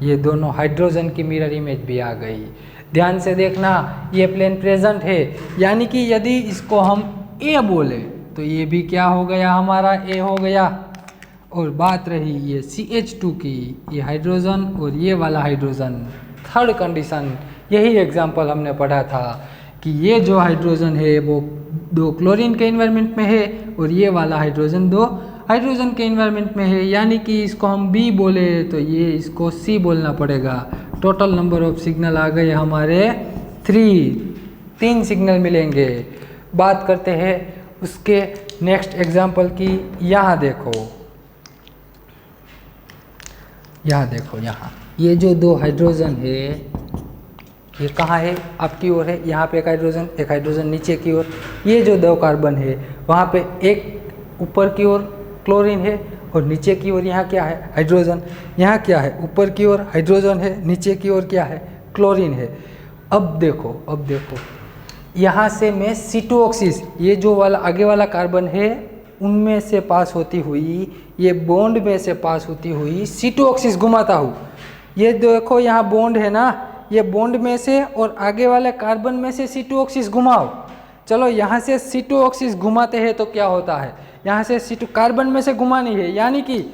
ये दोनों हाइड्रोजन की मिरर इमेज भी आ गई। ध्यान से देखना, ये प्लेन प्रेजेंट है, यानी कि यदि इसको हम ए बोले तो ये भी क्या हो गया? हमारा ए हो गया। और बात रही ये CH2 की, ये हाइड्रोजन और ये वाला हाइड्रोजन, थर्ड कंडीशन, यही एग्जाम्पल हमने पढ़ा था कि ये जो हाइड्रोजन है वो 2 क्लोरीन के इन्वायरमेंट में है और ये वाला हाइड्रोजन 2 हाइड्रोजन के इन्वायरमेंट में है, यानी कि इसको हम बी बोले तो ये इसको सी बोलना पड़ेगा। टोटल नंबर ऑफ सिग्नल आ गए हमारे 3 सिग्नल मिलेंगे। बात करते हैं उसके नेक्स्ट एग्जाम्पल की। यहाँ देखो, यहाँ ये जो 2 हाइड्रोजन है ये कहाँ है? आपकी ओर है। यहाँ पे एक हाइड्रोजन नीचे की ओर। ये जो 2 कार्बन है वहाँ पे एक ऊपर की ओर क्लोरीन है और नीचे की ओर यहाँ क्या है? हाइड्रोजन। यहाँ क्या है? ऊपर की ओर हाइड्रोजन है, नीचे की ओर क्या है? क्लोरीन है। अब देखो यहाँ से मैं C2O6, ये जो वाला आगे वाला कार्बन है उनमें से पास होती हुई, ये बॉन्ड में से पास होती हुई C2O6 घुमाता हूँ। ये देखो यहाँ बॉन्ड है ना, ये बॉन्ड में से और आगे वाले कार्बन में से C2O6 घुमाओ। चलो यहाँ से C2O6 घुमाते हैं तो क्या होता है? यहाँ से C2 कार्बन में से घुमानी है, यानी कि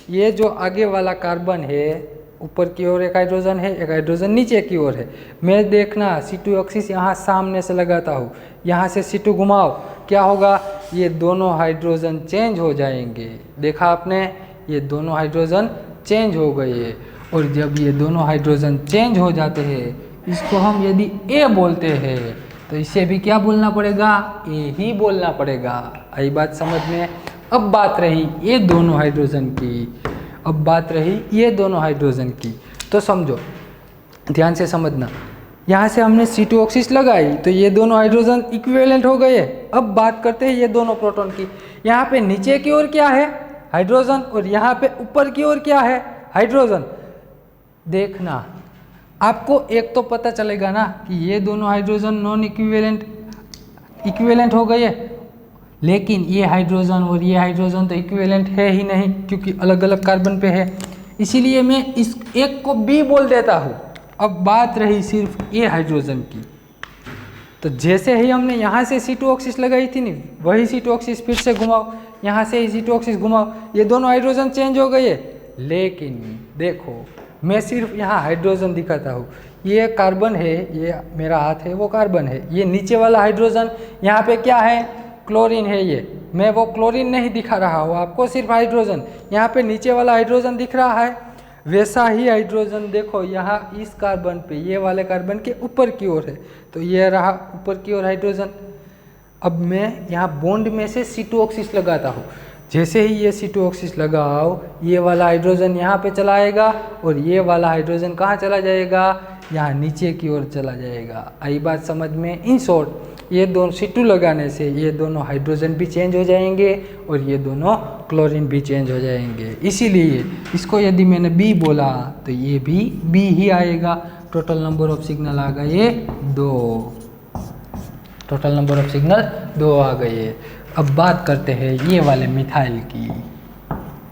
ये जो आगे वाला कार्बन है ऊपर की ओर एक हाइड्रोजन है, एक हाइड्रोजन नीचे की ओर है। मैं देखना C2O6 यहाँ सामने से लगाता हूँ, यहाँ से C2 घुमाओ, क्या होगा? ये दोनों हाइड्रोजन चेंज हो जाएंगे। देखा आपने, ये दोनों हाइड्रोजन चेंज हो गए। और जब ये दोनों हाइड्रोजन चेंज हो जाते हैं, इसको हम यदि ए बोलते हैं तो इसे भी क्या बोलना पड़ेगा? ए ही बोलना पड़ेगा। आई बात समझ में? अब बात रही ये दोनों हाइड्रोजन की, तो समझो, ध्यान से समझना। यहाँ से हमने C2O6 लगाई तो ये दोनों हाइड्रोजन इक्विवेलेंट हो गए। अब बात करते हैं ये दोनों प्रोटॉन की। यहाँ पे नीचे की ओर क्या है? हाइड्रोजन, और यहाँ पे ऊपर की ओर क्या है? हाइड्रोजन। देखना, आपको एक तो पता चलेगा ना कि ये दोनों हाइड्रोजन नॉन इक्विवेलेंट हो गए, लेकिन ये हाइड्रोजन और ये हाइड्रोजन तो इक्विवेलेंट है ही नहीं, क्योंकि अलग अलग कार्बन पे है। इसीलिए मैं इस एक को बी बोल देता हूँ। अब बात रही सिर्फ ये हाइड्रोजन की, तो जैसे ही हमने यहाँ से C2O6 लगाई थी नहीं, वही C2O6 फिर से घुमाओ, यहाँ से C2O6 घुमाओ, ये दोनों हाइड्रोजन चेंज हो गए। लेकिन देखो, मैं सिर्फ यहाँ हाइड्रोजन दिखाता हूँ। ये कार्बन है, ये मेरा हाथ है, वो कार्बन है। ये नीचे वाला हाइड्रोजन, यहाँ पे क्या है? क्लोरीन है। ये मैं वो क्लोरीन नहीं दिखा रहा हूँ आपको, सिर्फ हाइड्रोजन। यहाँ पे नीचे वाला हाइड्रोजन दिख रहा है। वैसा ही हाइड्रोजन देखो यहाँ इस कार्बन पे, ये वाले कार्बन के ऊपर की ओर है, तो ये रहा ऊपर की ओर हाइड्रोजन। अब मैं यहाँ बॉन्ड में से C2O6 लगाता हूँ। जैसे ही ये C2O6 लगाओ, ये वाला हाइड्रोजन यहाँ पे चला आएगा और ये वाला हाइड्रोजन कहाँ चला जाएगा? यहाँ नीचे की ओर चला जाएगा। आई बात समझ में? इन शॉर्ट, ये दोनों C2 लगाने से ये दोनों हाइड्रोजन भी चेंज हो जाएंगे और ये दोनों क्लोरीन भी चेंज हो जाएंगे। इसीलिए इसको यदि मैंने बी बोला तो ये भी बी ही आएगा। टोटल नंबर ऑफ सिग्नल आ गए 2। टोटल नंबर ऑफ सिग्नल 2 आ गए। अब बात करते हैं ये वाले मिथाइल की।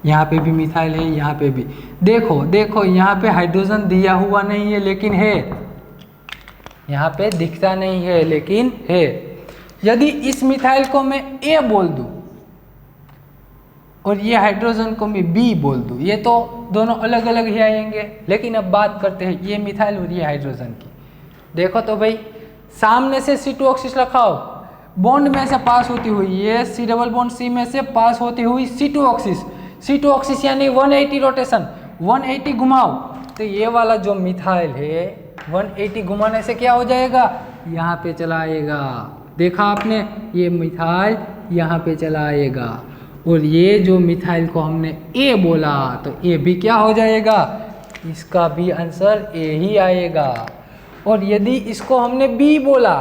यहाँ पे भी मिथाइल है, यहाँ पे भी। देखो यहाँ पे हाइड्रोजन दिया हुआ नहीं है, लेकिन है। यहाँ पे दिखता नहीं है, लेकिन है। यदि इस मिथाइल को मैं ए बोल दूं और ये हाइड्रोजन को मैं बी बोल दूं, ये तो दोनों अलग अलग ही आएंगे। लेकिन अब बात करते हैं ये मिथाइल और ये हाइड्रोजन की। देखो तो भाई, सामने से C2O6 रखाओ, बॉन्ड में से पास होती हुई, ये C डबल बॉन्ड C में से पास होती हुई C2O6 यानी 180 रोटेशन, 180 घुमाओ, तो ये वाला जो मिथाइल है 180 घुमाने से क्या हो जाएगा? यहाँ पे चला आएगा। देखा आपने, ये मिथाइल यहाँ पे चला आएगा। और ये जो मिथाइल को हमने ए बोला तो ए भी क्या हो जाएगा, इसका भी आंसर ए ही आएगा। और यदि इसको हमने बी बोला,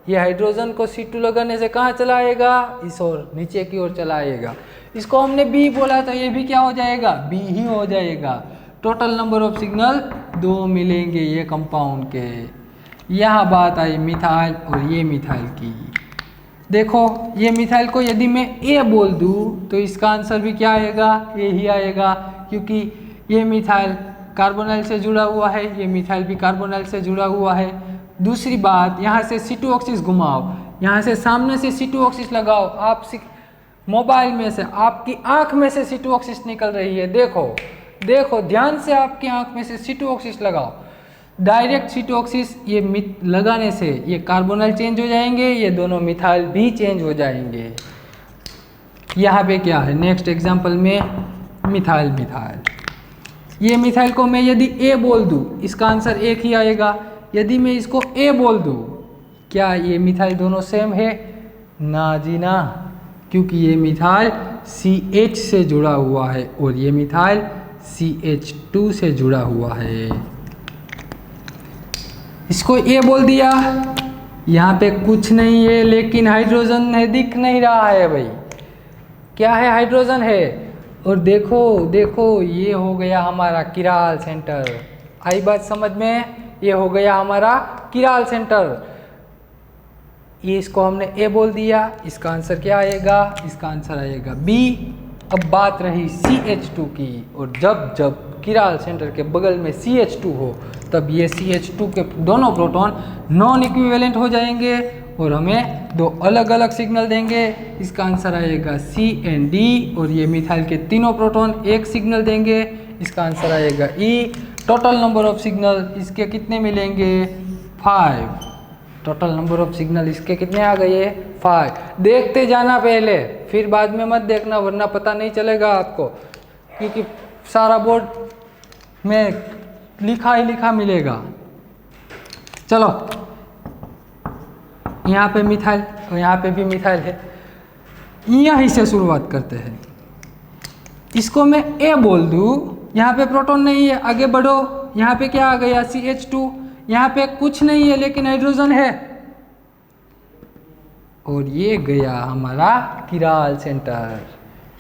ये हाइड्रोजन को C2 लगाने से कहाँ चला आएगा, इस ओर नीचे की ओर चला आएगा। इसको हमने बी बोला तो ये भी क्या हो जाएगा, बी ही हो जाएगा। टोटल नंबर ऑफ सिग्नल 2 मिलेंगे ये कंपाउंड के। यहाँ बात आई मिथाइल और ये मिथाइल की। देखो ये मिथाइल को यदि मैं ए बोल दूँ तो इसका आंसर भी क्या आएगा, ए ही आएगा, क्योंकि ये मिथाइल कार्बोनाइल से जुड़ा हुआ है, ये मिथाइल भी कार्बोनाइल से जुड़ा हुआ है। दूसरी बात, यहाँ से C2 ऑक्सीस घुमाओ, यहाँ से सामने से C2 ऑक्सीस लगाओ, आप मोबाइल में से, आपकी आँख में से C2 ऑक्सीस निकल रही है। देखो देखो ध्यान से, आपकी आँख में से C2 ऑक्सीस लगाओ, डायरेक्ट C2 ऑक्सीस ये लगाने से ये कार्बोनाइल चेंज हो जाएंगे, ये दोनों मिथाइल भी चेंज हो जाएंगे। यहाँ पे क्या है, नेक्स्ट एग्जांपल में मिथाइल मिथाइल, ये मिथाइल को मैं यदि ए बोल दूँ, इसका आंसर एक ही आएगा। यदि मैं इसको ए बोल दूँ, क्या ये मिथाइल दोनों सेम है, ना जी ना, क्योंकि ये मिथाइल CH से जुड़ा हुआ है और ये मिथाइल CH2 से जुड़ा हुआ है। इसको ए बोल दिया, यहाँ पे कुछ नहीं है लेकिन हाइड्रोजन है, दिख नहीं रहा है भाई, क्या है, हाइड्रोजन है। और देखो देखो ये हो गया हमारा किराल सेंटर, आई बात समझ में, ये हो गया हमारा किराल सेंटर। ये इसको हमने ए बोल दिया, इसका आंसर क्या आएगा, इसका आंसर आएगा बी। अब बात रही CH2 की, और जब जब किराल सेंटर के बगल में CH2 हो तब ये CH2 के दोनों प्रोटॉन नॉन इक्विवेलेंट हो जाएंगे और हमें दो अलग अलग सिग्नल देंगे। इसका आंसर आएगा C and D, और ये मिथाइल के तीनों प्रोटॉन एक सिग्नल देंगे, इसका आंसर आएगा E। Total number of signal इसके कितने मिलेंगे, 5। टोटल नंबर ऑफ सिग्नल इसके कितने आ गए, 5। देखते जाना पहले, फिर बाद में मत देखना, वरना पता नहीं चलेगा आपको, क्योंकि सारा बोर्ड में लिखा ही लिखा मिलेगा। चलो यहाँ पे मिथाइल और यहाँ पे भी मिथाइल है, यहीं से शुरुआत करते हैं। इसको मैं ए बोल दूँ, यहाँ पे प्रोटॉन नहीं है, आगे बढ़ो, यहाँ पे क्या आ गया, CH2, यहाँ पे कुछ नहीं है लेकिन हाइड्रोजन है, और ये गया हमारा किराल सेंटर,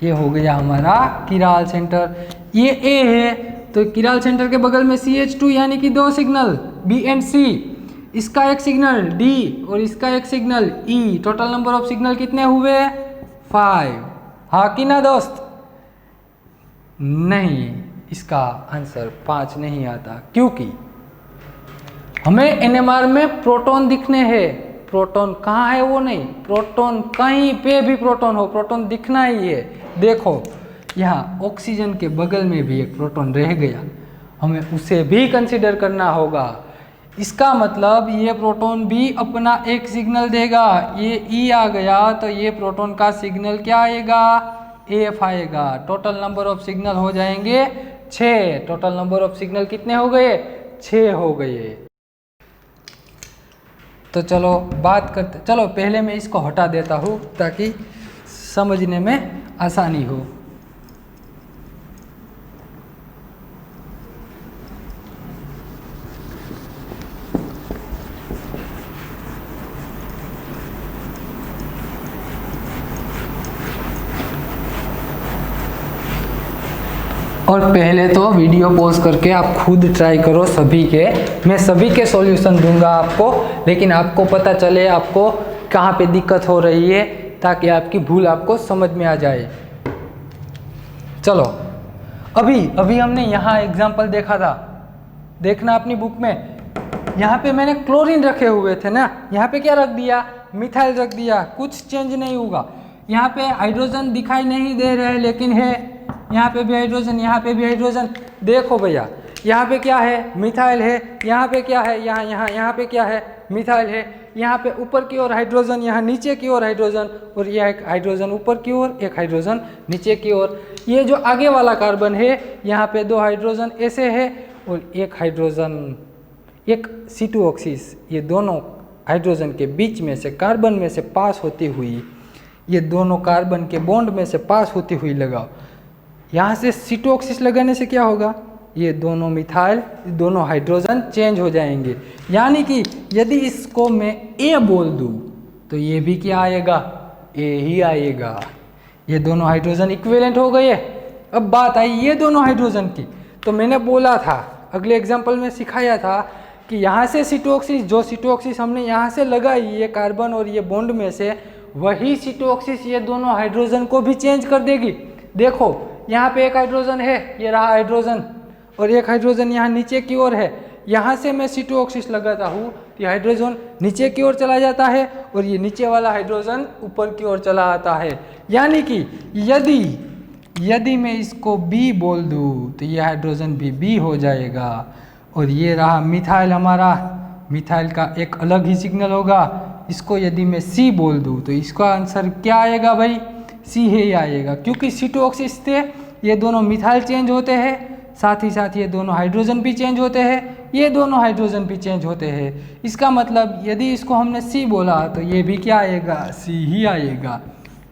ये हो गया हमारा किराल सेंटर। ये ए है तो किराल सेंटर के बगल में CH2 यानी कि 2 सिग्नल B and C, इसका एक सिग्नल D और इसका एक signal E। Total number of signal कितने हुए, 5। हाँ कि ना दोस्त, नहीं, इसका आंसर 5 नहीं आता, क्योंकि हमें NMR में प्रोटॉन दिखने हैं। प्रोटॉन कहाँ है वो नहीं, प्रोटॉन कहीं पे भी प्रोटॉन हो, प्रोटॉन दिखना ही है। देखो यहाँ ऑक्सीजन के बगल में भी एक प्रोटॉन रह गया, हमें उसे भी कंसीडर करना होगा। इसका मतलब ये प्रोटॉन भी अपना एक सिग्नल देगा, ये E आ गया तो ये प्रोटॉन का सिग्नल क्या आएगा, F आएगा। टोटल नंबर ऑफ सिग्नल हो जाएंगे 6। टोटल नंबर ऑफ सिग्नल कितने हो गए, 6 हो गए। तो चलो बात करते, चलो पहले मैं इसको हटा देता हूँ ताकि समझने में आसानी हो। और पहले तो वीडियो पॉज करके आप खुद ट्राई करो सभी के, मैं सभी के सॉल्यूशन दूंगा आपको, लेकिन आपको पता चले आपको कहाँ पे दिक्कत हो रही है, ताकि आपकी भूल आपको समझ में आ जाए। चलो अभी हमने यहाँ एग्जाम्पल देखा था, देखना अपनी बुक में, यहाँ पे मैंने क्लोरीन रखे हुए थे ना, यहाँ पे क्या रख दिया, मिथाइल रख दिया, कुछ चेंज नहीं होगा। यहाँ पे हाइड्रोजन दिखाई नहीं दे रहे हैं लेकिन है, यहाँ पे भी हाइड्रोजन, यहाँ पे भी हाइड्रोजन। देखो भैया यहाँ पे क्या है, मिथाइल है, यहाँ पे क्या है, यहाँ पे क्या है, मिथाइल है, यहाँ पे ऊपर की ओर हाइड्रोजन, यहाँ नीचे की ओर हाइड्रोजन, और यह एक हाइड्रोजन ऊपर की ओर, एक हाइड्रोजन नीचे की ओर। ये जो आगे वाला कार्बन है, यहाँ पे 2 हाइड्रोजन ऐसे है और एक हाइड्रोजन, एक C2 ऑक्सीस, ये दोनों हाइड्रोजन के बीच में से, कार्बन में से पास होती हुई ये दोनों कार्बन के बॉन्ड में से पास होती हुई लगाओ। यहाँ से C2O लगाने से क्या होगा, ये दोनों मिथाइल, दोनों हाइड्रोजन चेंज हो जाएंगे। यानी कि यदि इसको मैं A बोल दूँ तो ये भी क्या आएगा, A ही आएगा। ये दोनों हाइड्रोजन इक्विवेलेंट हो गए। अब बात आई ये दोनों हाइड्रोजन की, तो मैंने बोला था, अगले एग्जाम्पल में सिखाया था कि यहाँ से C2O जो C2O हमने यहाँ से लगाई ये कार्बन और ये बॉन्ड में से, वही C2O ये दोनों हाइड्रोजन को भी चेंज कर देगी। देखो यहाँ पे एक हाइड्रोजन है, ये रहा हाइड्रोजन, और एक हाइड्रोजन यहाँ नीचे की ओर है। यहाँ से मैं C2O लगाता हूँ, ये हाइड्रोजन नीचे की ओर चला जाता है और ये नीचे वाला हाइड्रोजन ऊपर की ओर चला आता है। यानी कि यदि मैं इसको B बोल दूँ तो ये हाइड्रोजन भी B हो जाएगा। और ये रहा मिथाइल, हमारा मिथाइल का एक अलग ही सिग्नल होगा। इसको यदि मैं C बोल दूँ तो इसका आंसर क्या आएगा भाई, C ही आएगा, क्योंकि C2O से ये दोनों मिथाइल चेंज होते हैं, साथ ही साथ ये दोनों हाइड्रोजन भी चेंज होते हैं, ये दोनों हाइड्रोजन भी चेंज होते हैं। इसका मतलब यदि इसको हमने C बोला तो ये भी क्या आएगा, C ही आएगा।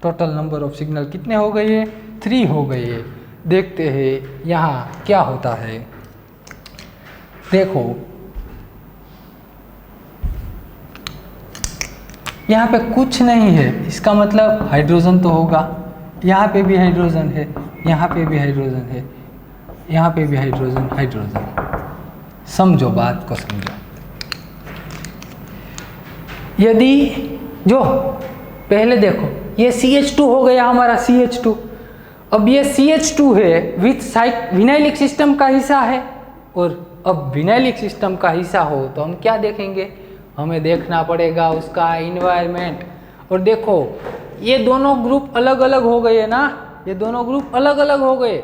टोटल नंबर ऑफ सिग्नल कितने हो गए, 3 हो गए। देखते हैं यहाँ क्या होता है। देखो यहाँ पे कुछ नहीं है, इसका मतलब हाइड्रोजन तो होगा। यहाँ पे भी हाइड्रोजन है, यहाँ पे भी हाइड्रोजन है, यहाँ पे भी हाइड्रोजन हाइड्रोजन। समझो बात को, समझो। यदि जो पहले देखो ये CH2 हो गया हमारा, CH2। अब ये CH2 है विथ विनाइलिक सिस्टम का हिस्सा है, और अब विनाइलिक सिस्टम का हिस्सा हो तो हम क्या देखेंगे, हमें देखना पड़ेगा उसका इन्वायरमेंट। और देखो ये दोनों ग्रुप अलग अलग हो गए ना, ये दोनों ग्रुप अलग अलग हो गए।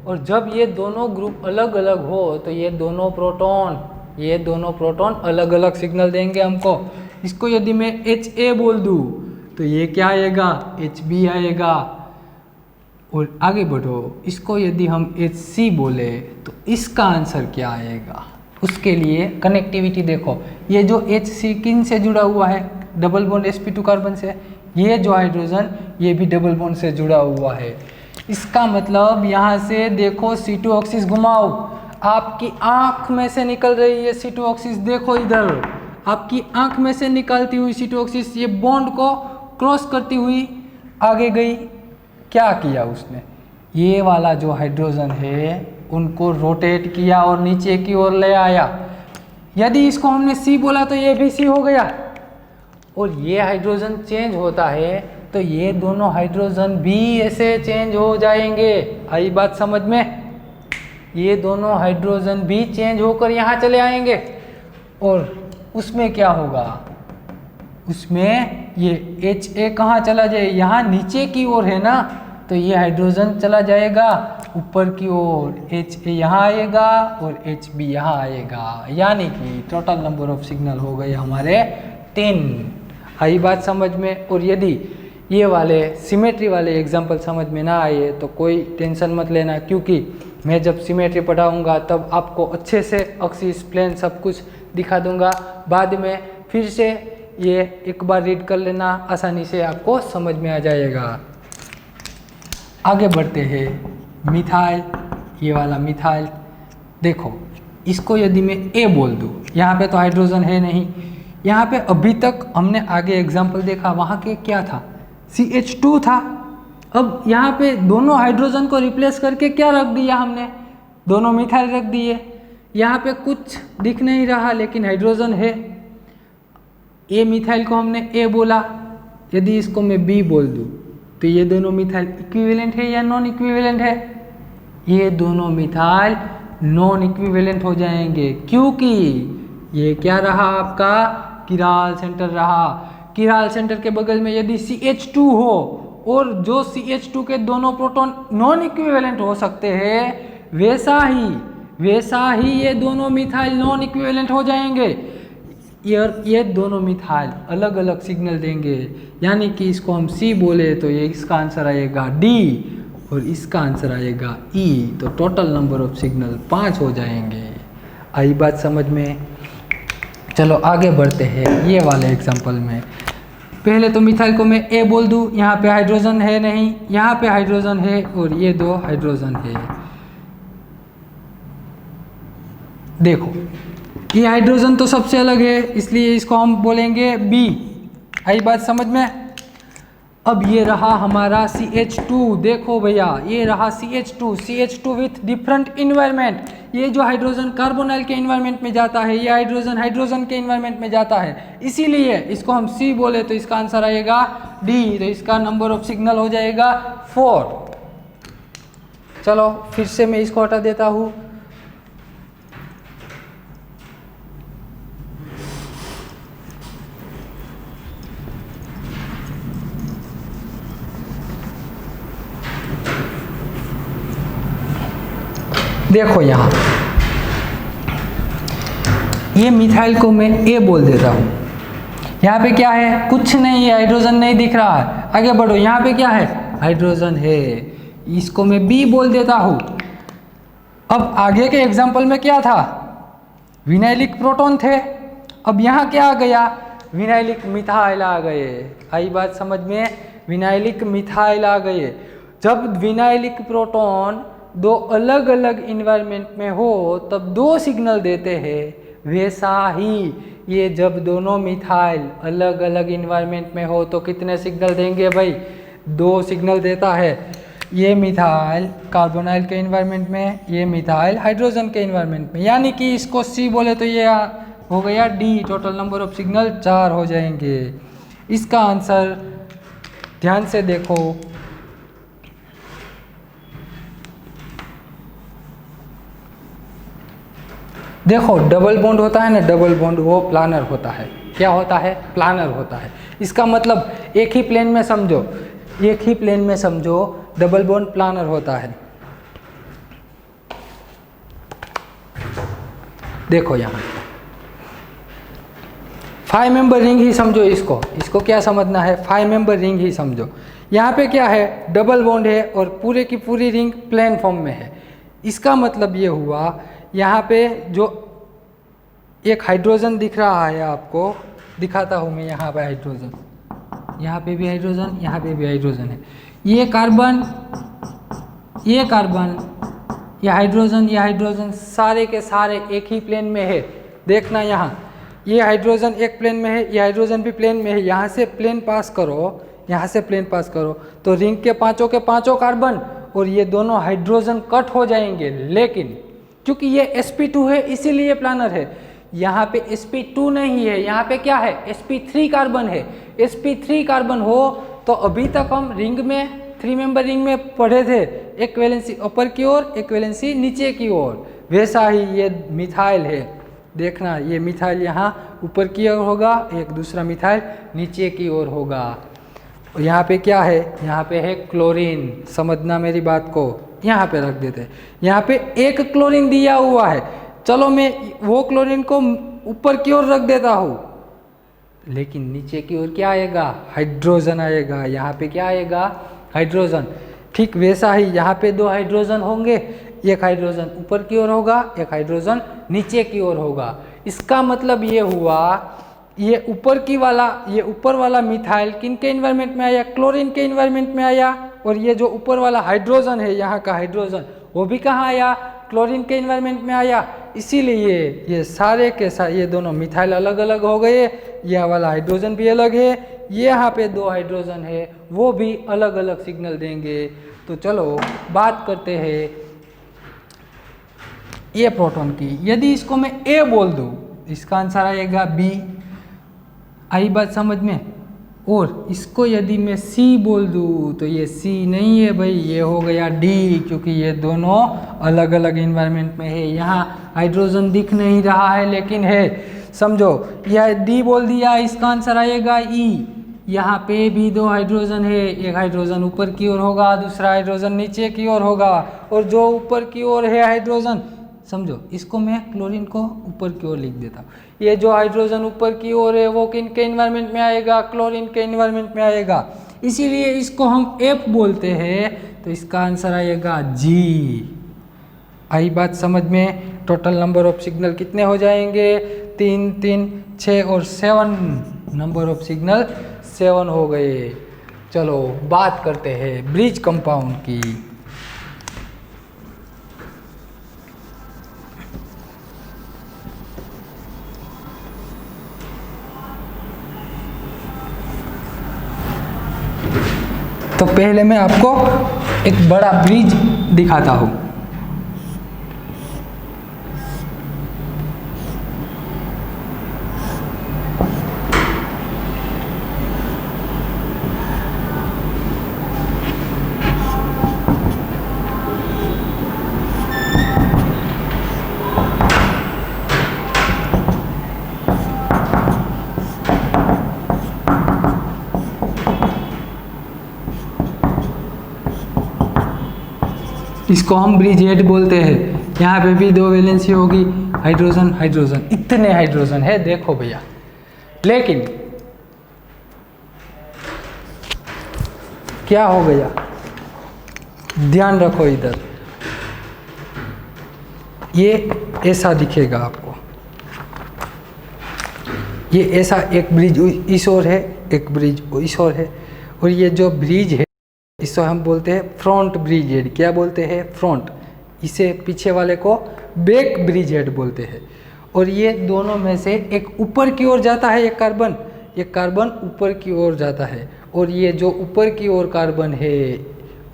और जब ये दोनों ग्रुप अलग अलग हो तो ये दोनों प्रोटॉन अलग अलग सिग्नल देंगे हमको। इसको यदि मैं HA बोल दूँ तो ये क्या आएगा, HB आएगा। और आगे बढ़ो, इसको यदि हम HC बोले तो इसका आंसर क्या आएगा। उसके लिए कनेक्टिविटी देखो, ये जो HC किन से जुड़ा हुआ है, डबल बॉन्ड sp2 कार्बन से। ये जो हाइड्रोजन ये भी डबल बॉन्ड से जुड़ा हुआ है। इसका मतलब यहाँ से देखो C2O घुमाओ, आपकी आंख में से निकल रही है C2O। देखो इधर, आपकी आंख में से निकलती हुई C2O ये बॉन्ड को क्रॉस करती हुई आगे गई। क्या किया उसने, ये वाला जो हाइड्रोजन है उनको रोटेट किया और नीचे की ओर ले आया। यदि इसको हमने C बोला तो ये भी C हो गया। और ये हाइड्रोजन चेंज होता है तो ये दोनों हाइड्रोजन भी ऐसे चेंज हो जाएंगे। आई बात समझ में, ये दोनों हाइड्रोजन भी चेंज होकर यहाँ चले आएंगे। और उसमें क्या होगा, उसमें ये HA कहाँ चला जाए, यहाँ नीचे की ओर है ना, तो ये हाइड्रोजन चला जाएगा ऊपर की ओर, HA यहाँ आएगा और HB यहाँ आएगा। यानी कि टोटल नंबर ऑफ सिग्नल हो गए हमारे 3। आई बात समझ में। और यदि ये वाले सिमेट्री वाले एग्जाम्पल समझ में ना आए तो कोई टेंशन मत लेना, क्योंकि मैं जब सिमेट्री पढ़ाऊँगा तब आपको अच्छे से एक्सिस प्लेन सब कुछ दिखा दूँगा। बाद में फिर से ये एक बार रीड कर लेना, आसानी से आपको समझ में आ जाएगा। आगे बढ़ते हैं। मिथाइल, ये वाला मिथाइल देखो, इसको यदि मैं A बोल दूँ, यहाँ पे तो हाइड्रोजन है नहीं, यहाँ पे अभी तक हमने आगे एग्जाम्पल देखा वहाँ के क्या था, CH2 था। अब यहाँ पे दोनों हाइड्रोजन को रिप्लेस करके क्या रख दिया हमने, दोनों मिथाइल रख दिए। यहाँ पे कुछ दिख नहीं रहा लेकिन हाइड्रोजन है। A मिथाइल को हमने A बोला, यदि इसको मैं B बोल दूँ तो ये दोनों मिथाइल इक्विवेलेंट है या नॉन इक्विवेलेंट है, ये दोनों मिथाइल नॉन इक्विवेलेंट हो जाएंगे, क्योंकि ये क्या रहा आपका किराल सेंटर रहा। किराल सेंटर के बगल में यदि CH2 हो और जो CH2 के दोनों प्रोटॉन नॉन इक्विवेलेंट हो सकते हैं, वैसा ही ये दोनों मिथाइल नॉन इक्विवेलेंट हो जाएंगे। ये दोनों मिथाइल अलग अलग सिग्नल देंगे। यानी कि इसको हम C बोले तो ये इसका आंसर आएगा D और इसका आंसर आएगा E। तो टोटल नंबर ऑफ सिग्नल 5 हो जाएंगे। आई बात समझ में। चलो आगे बढ़ते हैं ये वाले एग्जांपल में। पहले तो मिथाइल को मैं ए बोल दूँ, यहाँ पे हाइड्रोजन है नहीं, यहाँ पे हाइड्रोजन है और ये दो हाइड्रोजन है। देखो ये हाइड्रोजन तो सबसे अलग है, इसलिए इसको हम बोलेंगे बी। आई बात समझ में? अब ये रहा हमारा CH2। देखो भैया ये रहा CH2 विथ डिफरेंट इन्वायरमेंट। ये जो हाइड्रोजन कार्बोनाइल के इन्वायरमेंट में जाता है, ये हाइड्रोजन हाइड्रोजन के इन्वायरमेंट में जाता है, इसीलिए इसको हम C बोले तो इसका आंसर आएगा D। तो इसका नंबर ऑफ सिग्नल हो जाएगा 4। चलो फिर से मैं इसको हटा देता हूँ। देखो यहाँ ये मिथाइल को मैं ए बोल देता हूँ। यहाँ पे क्या है? कुछ नहीं है, हाइड्रोजन नहीं दिख रहा है। आगे बढ़ो, यहाँ पे क्या है? हाइड्रोजन है, इसको मैं बी बोल देता हूँ। अब आगे के एग्जाम्पल में क्या था? विनाइलिक प्रोटॉन थे। अब यहाँ क्या आ गया? विनाइलिक मिथाइल आ गए। आई बात समझ में? विनाइलिक मिथाइल आ गए। जब विनाइलिक प्रोटॉन दो अलग अलग इन्वायरमेंट में हो तब दो सिग्नल देते हैं। वैसा ही ये जब दोनों मिथाइल अलग अलग इन्वायरमेंट में हो तो कितने सिग्नल देंगे भाई? 2 सिग्नल देता है। ये मिथाइल कार्बोनाइल के इन्वायरमेंट में, ये मिथाइल हाइड्रोजन के इन्वायरमेंट में, यानी कि इसको सी बोले तो ये हो गया D. Total number of signal 4 हो जाएंगे। इसका आंसर ध्यान से देखो, देखो डबल बॉन्ड होता है ना, डबल बॉन्ड वो प्लानर होता है। क्या होता है? प्लानर होता है। इसका मतलब एक ही प्लेन में समझो, एक ही प्लेन में समझो, डबल बॉन्ड प्लानर होता है। देखो यहाँ 5 मेंबर रिंग ही समझो इसको, इसको क्या समझना है? 5 मेंबर रिंग ही समझो। यहाँ पे क्या है? डबल बॉन्ड है और पूरे की पूरी रिंग प्लेन फॉर्म में है। इसका मतलब ये हुआ यहाँ पे जो एक हाइड्रोजन दिख रहा है, आपको दिखाता हूँ मैं। यहाँ पे हाइड्रोजन, यहाँ पे भी हाइड्रोजन, यहाँ पे भी हाइड्रोजन है। ये कार्बन, ये कार्बन, ये हाइड्रोजन सारे के सारे एक ही प्लेन में है। देखना यहाँ ये हाइड्रोजन एक प्लेन में है, ये हाइड्रोजन भी प्लेन में है। यहाँ से प्लेन पास करो, यहाँ से प्लेन पास करो तो रिंग के पांचों कार्बन और ये दोनों हाइड्रोजन कट हो जाएंगे। लेकिन क्योंकि ये sp2 है इसीलिए प्लानर है। यहाँ पे sp2 नहीं है, यहाँ पे क्या है? sp3 कार्बन है। sp3 कार्बन हो तो अभी तक हम रिंग में 3 मेंबर रिंग में पढ़े थे, एक वैलेंसी ऊपर की ओर, एक वैलेंसी नीचे की ओर। वैसा ही ये मिथाइल है। देखना ये मिथाइल यहाँ ऊपर की ओर होगा, एक दूसरा मिथाइल नीचे की ओर होगा। और यहाँ पे क्या है? यहाँ पे है क्लोरीन। समझना मेरी बात को, यहाँ पे रख देते हैं। यहाँ पे एक क्लोरीन दिया हुआ है, चलो मैं वो क्लोरीन को ऊपर की ओर रख देता हूँ, लेकिन नीचे की ओर क्या आएगा? हाइड्रोजन आएगा। यहाँ पे क्या आएगा? हाइड्रोजन। ठीक वैसा ही यहाँ पे 2 हाइड्रोजन होंगे, एक हाइड्रोजन ऊपर की ओर होगा, एक हाइड्रोजन नीचे की ओर होगा। इसका मतलब ये हुआ ये ऊपर वाला मिथाइल किन के इन्वायरमेंट में आया? क्लोरीन के इन्वायरमेंट में आया। और ये जो ऊपर वाला हाइड्रोजन है, यहाँ का हाइड्रोजन, वो भी कहाँ आया? क्लोरीन के इन्वायरमेंट में आया। इसीलिए ये सारे के सारे ये दोनों मिथाइल अलग अलग हो गए। यह वाला हाइड्रोजन भी अलग है, ये यहाँ पे 2 हाइड्रोजन है, वो भी अलग अलग सिग्नल देंगे। तो चलो बात करते हैं ये प्रोटॉन की। यदि इसको मैं ए बोल दूँ, इसका आंसर आएगा बी। आई बात समझ में? और इसको यदि मैं सी बोल दूँ तो ये सी नहीं है भाई, ये हो गया डी, क्योंकि ये दोनों अलग अलग इन्वायरमेंट में है। यहाँ हाइड्रोजन दिख नहीं रहा है लेकिन है, समझो। यह डी बोल दिया, इसका आंसर आएगा ई। यहाँ पे भी 2 हाइड्रोजन है, एक हाइड्रोजन ऊपर की ओर होगा, दूसरा हाइड्रोजन नीचे की ओर होगा। और जो ऊपर की ओर है हाइड्रोजन, समझो इसको मैं क्लोरीन को ऊपर की ओर लिख देता हूँ। ये जो हाइड्रोजन ऊपर की ओर है वो किन के इन्वायरमेंट में आएगा? क्लोरीन के इन्वायरमेंट में आएगा। इसीलिए इसको हम एफ बोलते हैं। तो इसका आंसर आएगा जी। आई बात समझ में? टोटल नंबर ऑफ सिग्नल कितने हो जाएंगे? 3, 3, 6 और 7 नंबर ऑफ सिग्नल 7 हो गए। चलो बात करते हैं ब्रिज कंपाउंड की। तो पहले मैं आपको एक बड़ा ब्रिज दिखाता हूँ। इसको हम ब्रिज हेड बोलते हैं। यहाँ पे भी 2 वैलेंसी होगी, हाइड्रोजन हाइड्रोजन, इतने हाइड्रोजन है देखो भैया। लेकिन क्या हो गया, ध्यान रखो इधर, ये ऐसा दिखेगा आपको, ये ऐसा एक ब्रिज इस ओर है, एक ब्रिज इस ओर है, और ये जो ब्रिज है इसको हम बोलते हैं फ्रंट ब्रिज हेड। क्या बोलते हैं? फ्रंट। इसे पीछे वाले को बैक ब्रिज हेड बोलते हैं। और ये दोनों में से एक ऊपर की ओर जाता है, एक कार्बन ऊपर की ओर जाता है, और ये जो ऊपर की ओर कार्बन है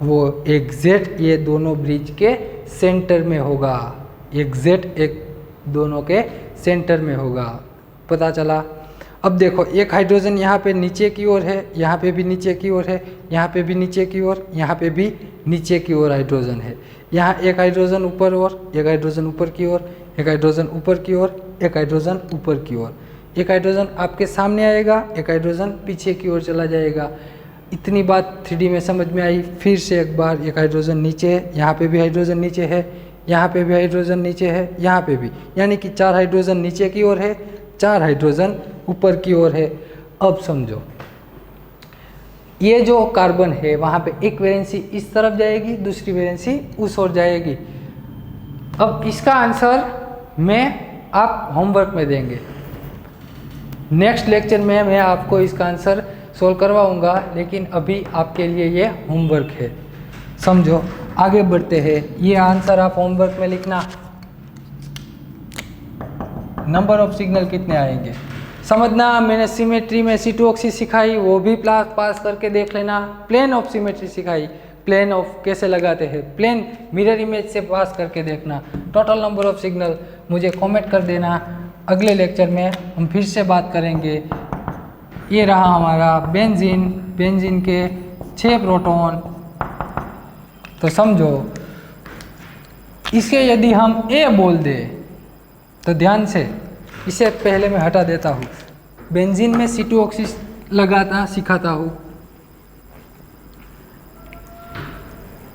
वो एग्जैक्ट ये दोनों ब्रिज के सेंटर में होगा, एग्जैक्ट एक दोनों के सेंटर में होगा। पता चला? अब देखो एक हाइड्रोजन यहाँ पे नीचे की ओर है, यहाँ पे भी नीचे की ओर है, यहाँ पे भी नीचे की ओर, यहाँ पे भी नीचे की ओर हाइड्रोजन है। यहाँ एक हाइड्रोजन ऊपर और एक हाइड्रोजन ऊपर की ओर, एक हाइड्रोजन ऊपर की ओर, एक हाइड्रोजन ऊपर की ओर, एक हाइड्रोजन आपके सामने आएगा, एक हाइड्रोजन पीछे की ओर चला जाएगा। इतनी बात 3D में समझ में आई। फिर से एक बार, एक हाइड्रोजन नीचे है, यहाँ पे भी हाइड्रोजन नीचे है, यहाँ पे भी हाइड्रोजन नीचे है, यहाँ पे भी, यानी कि 4 हाइड्रोजन नीचे की ओर है, 4 हाइड्रोजन ऊपर की ओर है। अब समझो, ये जो कार्बन है वहाँ पे एक वैलेंसी इस तरफ जाएगी, दूसरी वैलेंसी उस ओर जाएगी। अब इसका आंसर आप होमवर्क में देंगे। नेक्स्ट लेक्चर में मैं आपको इसका आंसर सोल्व करवाऊंगा, लेकिन अभी आपके लिए ये होमवर्क है। समझो, आगे बढ़ते हैं। ये आंसर आप होमवर्क में लिखना। नंबर ऑफ सिग्नल कितने आएंगे समझना। मैंने सिमेट्री में C2 सिखाई, वो भी पास करके देख लेना। प्लेन ऑफ सिमेट्री सिखाई, प्लेन ऑफ कैसे लगाते हैं, प्लेन मिरर इमेज से पास करके देखना। टोटल नंबर ऑफ सिग्नल मुझे कमेंट कर देना। अगले लेक्चर में हम फिर से बात करेंगे। ये रहा हमारा बेंजीन, बेंजीन के 6 प्रोटॉन। तो समझो, इसे यदि हम A बोल दें तो ध्यान से, इसे पहले मैं हटा देता हूँ। बेंजीन में C2 लगाना सिखाता हूँ।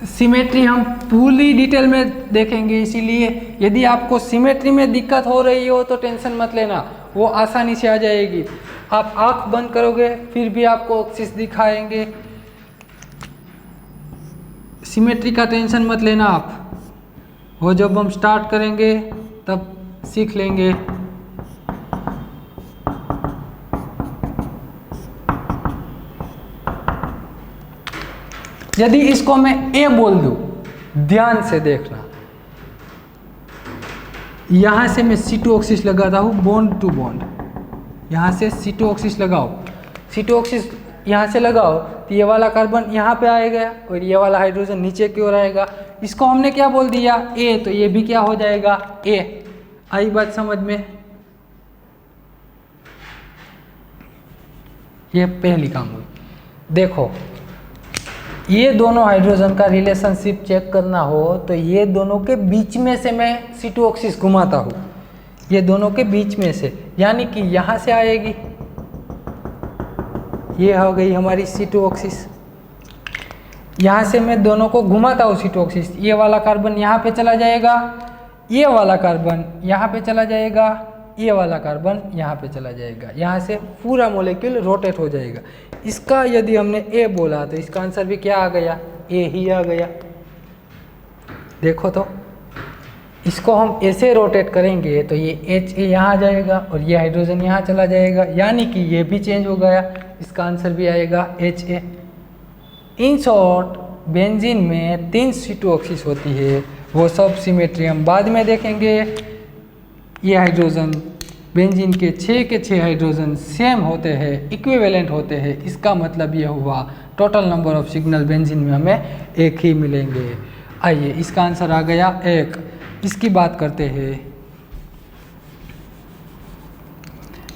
सिमेट्री हम पूरी डिटेल में देखेंगे, इसीलिए यदि आपको सिमेट्री में दिक्कत हो रही हो तो टेंशन मत लेना, वो आसानी से आ जाएगी। आप आंख बंद करोगे फिर भी आपको ऑक्सिस दिखाएंगे। सिमेट्री का टेंशन मत लेना आप, वो जब हम स्टार्ट करेंगे तब सीख लेंगे। यदि इसको मैं A बोल दूं, ध्यान से देखना, यहां से मैं C2 लगाता हूं, बॉन्ड टू बॉन्ड। यहां से C2 लगाओ, C2 यहाँ से लगाओ तो ये वाला कार्बन यहाँ पे आएगा और ये वाला हाइड्रोजन नीचे की ओर आएगा। इसको हमने क्या बोल दिया? A, तो ये भी क्या हो जाएगा? A। आई बात समझ में? ये पहली काम हुई। देखो, ये दोनों हाइड्रोजन का रिलेशनशिप चेक करना हो तो ये दोनों के बीच में से मैं C2 घुमाता हूँ, ये दोनों के बीच में से, यानी कि यहाँ से आएगी, ये हो गई हमारी C2। यहाँ से मैं दोनों को घुमाता हूँ C2। ये वाला कार्बन यहाँ पे चला जाएगा, ये वाला कार्बन यहाँ पे चला जाएगा, ये वाला कार्बन यहाँ पे चला जाएगा। यहाँ से पूरा मॉलिक्यूल रोटेट हो जाएगा। इसका यदि हमने A बोला तो इसका आंसर भी क्या आ गया? A ही आ गया। देखो तो, इसको हम ऐसे रोटेट करेंगे तो ये H यहाँ आ जाएगा और ये हाइड्रोजन यहाँ चला जाएगा, यानी कि ये भी चेंज हो गया। इसका आंसर भी आएगा HA। इन शॉर्ट बेंजीन में 3 C2 होती है, वो सब सिमेट्री हम बाद में देखेंगे। ये हाइड्रोजन बेंजीन के 6 हाइड्रोजन सेम होते हैं, इक्विवेलेंट होते हैं। इसका मतलब ये हुआ total number of signal benzene में हमें 1 ही मिलेंगे। आइए इसका आंसर आ गया 1। इसकी बात करते हैं।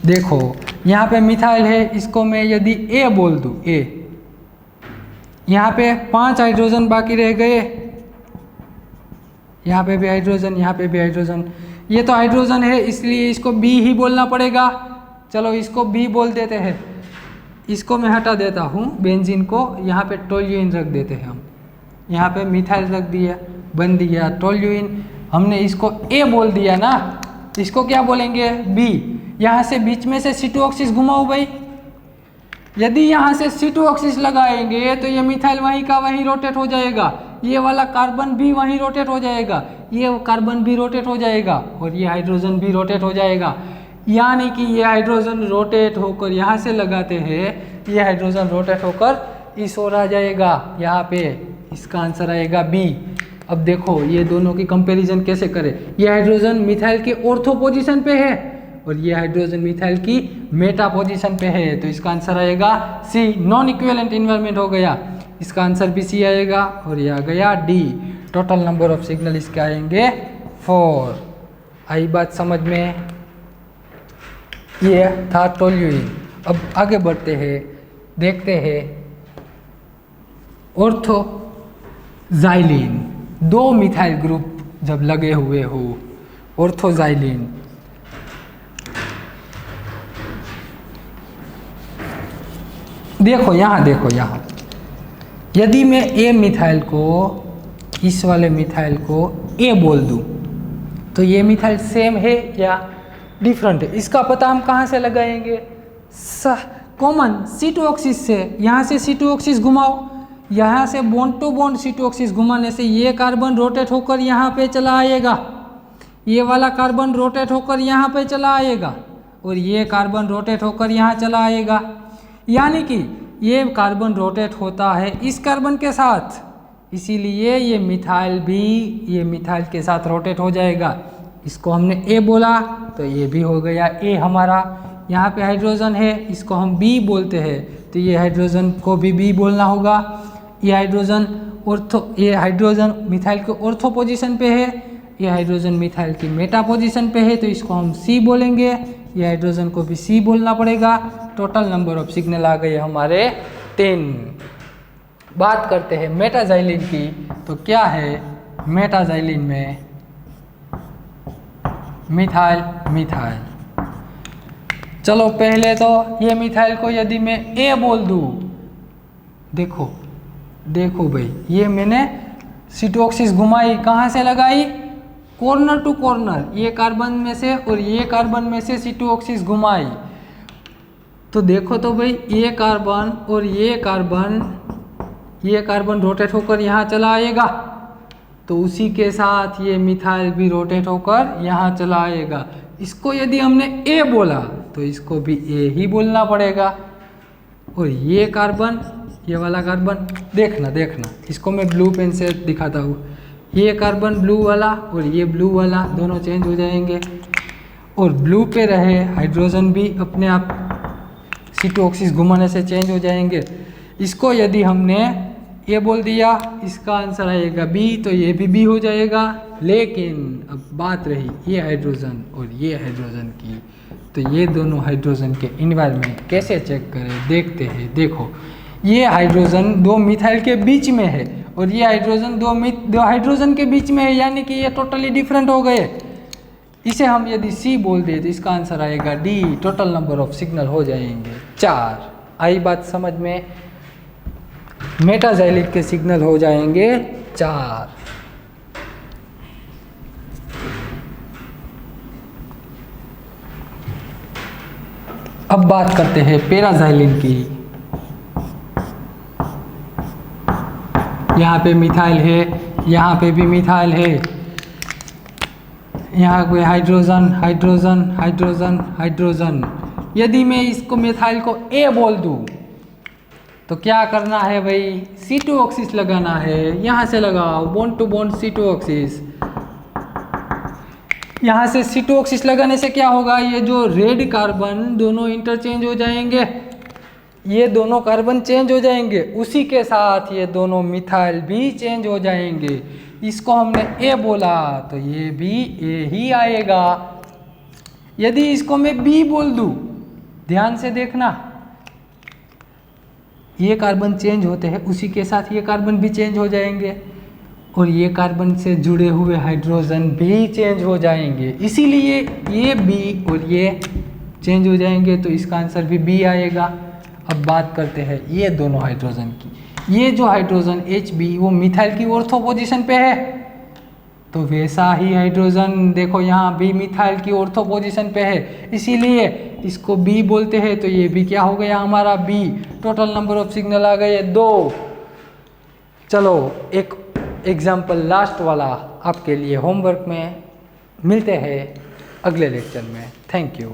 देखो यहाँ पे मिथाइल है, इसको मैं यदि A बोल दूँ, A, यहाँ पे 5 हाइड्रोजन बाकी रह गए, यहाँ पे भी हाइड्रोजन, यहाँ पे भी हाइड्रोजन। ये तो हाइड्रोजन है इसलिए इसको B ही बोलना पड़ेगा। चलो इसको B बोल देते हैं। इसको मैं हटा देता हूँ बेंजीन को, यहाँ पे टोल्यूइन रख देते हैं हम। यहाँ पे मिथाइल रख दिया, बन दिया टोल्यूइन। हमने इसको A बोल दिया ना, इसको क्या बोलेंगे B। यहाँ से बीच में से C2 घुमाओ भाई। यदि यहाँ से C2 लगाएंगे तो ये मिथाइल वहीं का वहीं रोटेट हो जाएगा, ये वाला कार्बन भी वहीं रोटेट हो जाएगा, ये कार्बन भी रोटेट हो जाएगा और ये हाइड्रोजन भी रोटेट हो जाएगा। यानी कि ये हाइड्रोजन रोटेट होकर यहाँ से लगाते हैं, ये हाइड्रोजन रोटेट होकर इस ओर आ जाएगा यहाँ पे। इसका आंसर आएगा B। अब देखो ये दोनों की कंपैरिजन कैसे करें। ये हाइड्रोजन मिथाइल के ऑर्थो पोजीशन पे है और ये हाइड्रोजन मिथाइल की मेटा पोजीशन पे है, तो इसका आंसर आएगा C। नॉन इक्विवेलेंट इन्वायरमेंट हो गया, इसका आंसर भी C आएगा। और ये आ गया D। Total number of signal इसके आएंगे 4। आई बात समझ में? ये था टोल्यूइन। अब आगे बढ़ते हैं, देखते हैं ऑर्थोजाइलिन। 2 मिथाइल ग्रुप जब लगे हुए हो, ऑर्थोजाइलिन। देखो यहाँ, देखो यहाँ, यदि मैं A मिथाइल को, इस वाले मिथाइल को A बोल दूँ तो ये मिथाइल सेम है या डिफरेंट है, इसका पता हम कहाँ से लगाएंगे? कॉमन C2 से। यहाँ से C2 घुमाओ, यहाँ से बॉन्ड टू बॉन्ड C2 घुमाने से ये कार्बन रोटेट होकर यहाँ पे चला आएगा, ये वाला कार्बन रोटेट होकर यहाँ पे चला आएगा और ये कार्बन रोटेट होकर यहाँ चला आएगा। यानी कि ये कार्बन रोटेट होता है इस कार्बन के साथ, इसीलिए ये मिथाइल भी ये मिथाइल के साथ रोटेट हो जाएगा। इसको हमने A बोला तो ये भी हो गया A हमारा। यहाँ पे हाइड्रोजन है, इसको हम B बोलते हैं तो ये हाइड्रोजन को भी B बोलना होगा। ये हाइड्रोजन मिथाइल के ऑर्थो पोजीशन पे है, ये हाइड्रोजन मिथाइल की मेटा पोजीशन पे है तो इसको हम C बोलेंगे। ये हाइड्रोजन को भी C बोलना पड़ेगा। टोटल नंबर ऑफ सिग्नल आ गए हमारे 10। बात करते हैं मेटाजाइलिन की, तो क्या है मेटाजाइलिन में? Methyl methyl. चलो पहले तो ये मिथाइल को यदि मैं A बोल दूँ, देखो देखो भाई, ये मैंने C2 घुमाई, कहाँ से लगाई? कॉर्नर टू कॉर्नर, ये कार्बन में से और ये कार्बन में से C2 घुमाई। तो देखो तो भाई ये कार्बन और ये कार्बन रोटेट होकर यहाँ चला आएगा, तो उसी के साथ ये मिथाइल भी रोटेट होकर यहाँ चला आएगा। इसको यदि हमने A बोला तो इसको भी A ही बोलना पड़ेगा। और ये कार्बन, ये वाला कार्बन, देखना देखना, इसको मैं ब्लू पेन से दिखाता हूँ। ये कार्बन ब्लू वाला और ये ब्लू वाला दोनों चेंज हो जाएंगे और ब्लू पे रहे हाइड्रोजन भी अपने आप C2 घुमाने से चेंज हो जाएंगे। इसको यदि हमने A बोल दिया, इसका आंसर आएगा B, तो ये भी B हो जाएगा। लेकिन अब बात रही ये हाइड्रोजन और ये हाइड्रोजन की, तो ये दोनों हाइड्रोजन के इन्वायरमेंट कैसे चेक करें, देखते हैं। देखो ये हाइड्रोजन 2 मिथाइल के बीच में है और ये हाइड्रोजन 2 हाइड्रोजन के बीच में है, यानी कि ये टोटली डिफरेंट हो गए। इसे हम यदि C बोल दे तो इसका आंसर आएगा D। Total number of signal हो जाएंगे 4। आई बात समझ में? मेटाजाइलिक के सिग्नल हो जाएंगे 4। अब बात करते हैं पैराजाइलिन की। यहाँ पे मिथाइल है, यहाँ पे भी मिथाइल है, यहाँ पे हाइड्रोजन हाइड्रोजन हाइड्रोजन हाइड्रोजन, यदि मैं इसको मिथाइल को ए बोल दूँ तो क्या करना है भाई, C2 ऑक्सिस लगाना है। यहाँ से लगाओ bond to bond C2 oxes. यहाँ से C2 ऑक्सिस लगाने से क्या होगा, ये जो रेड कार्बन दोनों इंटरचेंज हो जाएंगे, ये दोनों कार्बन चेंज हो जाएंगे, उसी के साथ ये दोनों मिथाइल भी चेंज हो जाएंगे। इसको हमने ए बोला तो ये भी ए ही आएगा। यदि इसको मैं बी बोल दूं, ध्यान से देखना, ये कार्बन चेंज होते हैं, उसी के साथ ये कार्बन भी चेंज हो जाएंगे और ये कार्बन से जुड़े हुए हाइड्रोजन भी चेंज हो जाएंगे, इसीलिए ये बी और ये चेंज हो जाएंगे, तो इसका आंसर भी बी आएगा। अब बात करते हैं ये दोनों हाइड्रोजन की। ये जो हाइड्रोजन Hb वो मिथाइल की ऑर्थो पोजीशन पे है, तो वैसा ही हाइड्रोजन देखो यहाँ भी मिथाइल की ऑर्थो पोजीशन पे है, इसीलिए इसको बी बोलते हैं। तो ये भी क्या हो गया हमारा B. Total number of signal आ गए 2। चलो एक एग्जाम्पल लास्ट वाला आपके लिए होमवर्क में, मिलते हैं अगले लेक्चर में। Thank you.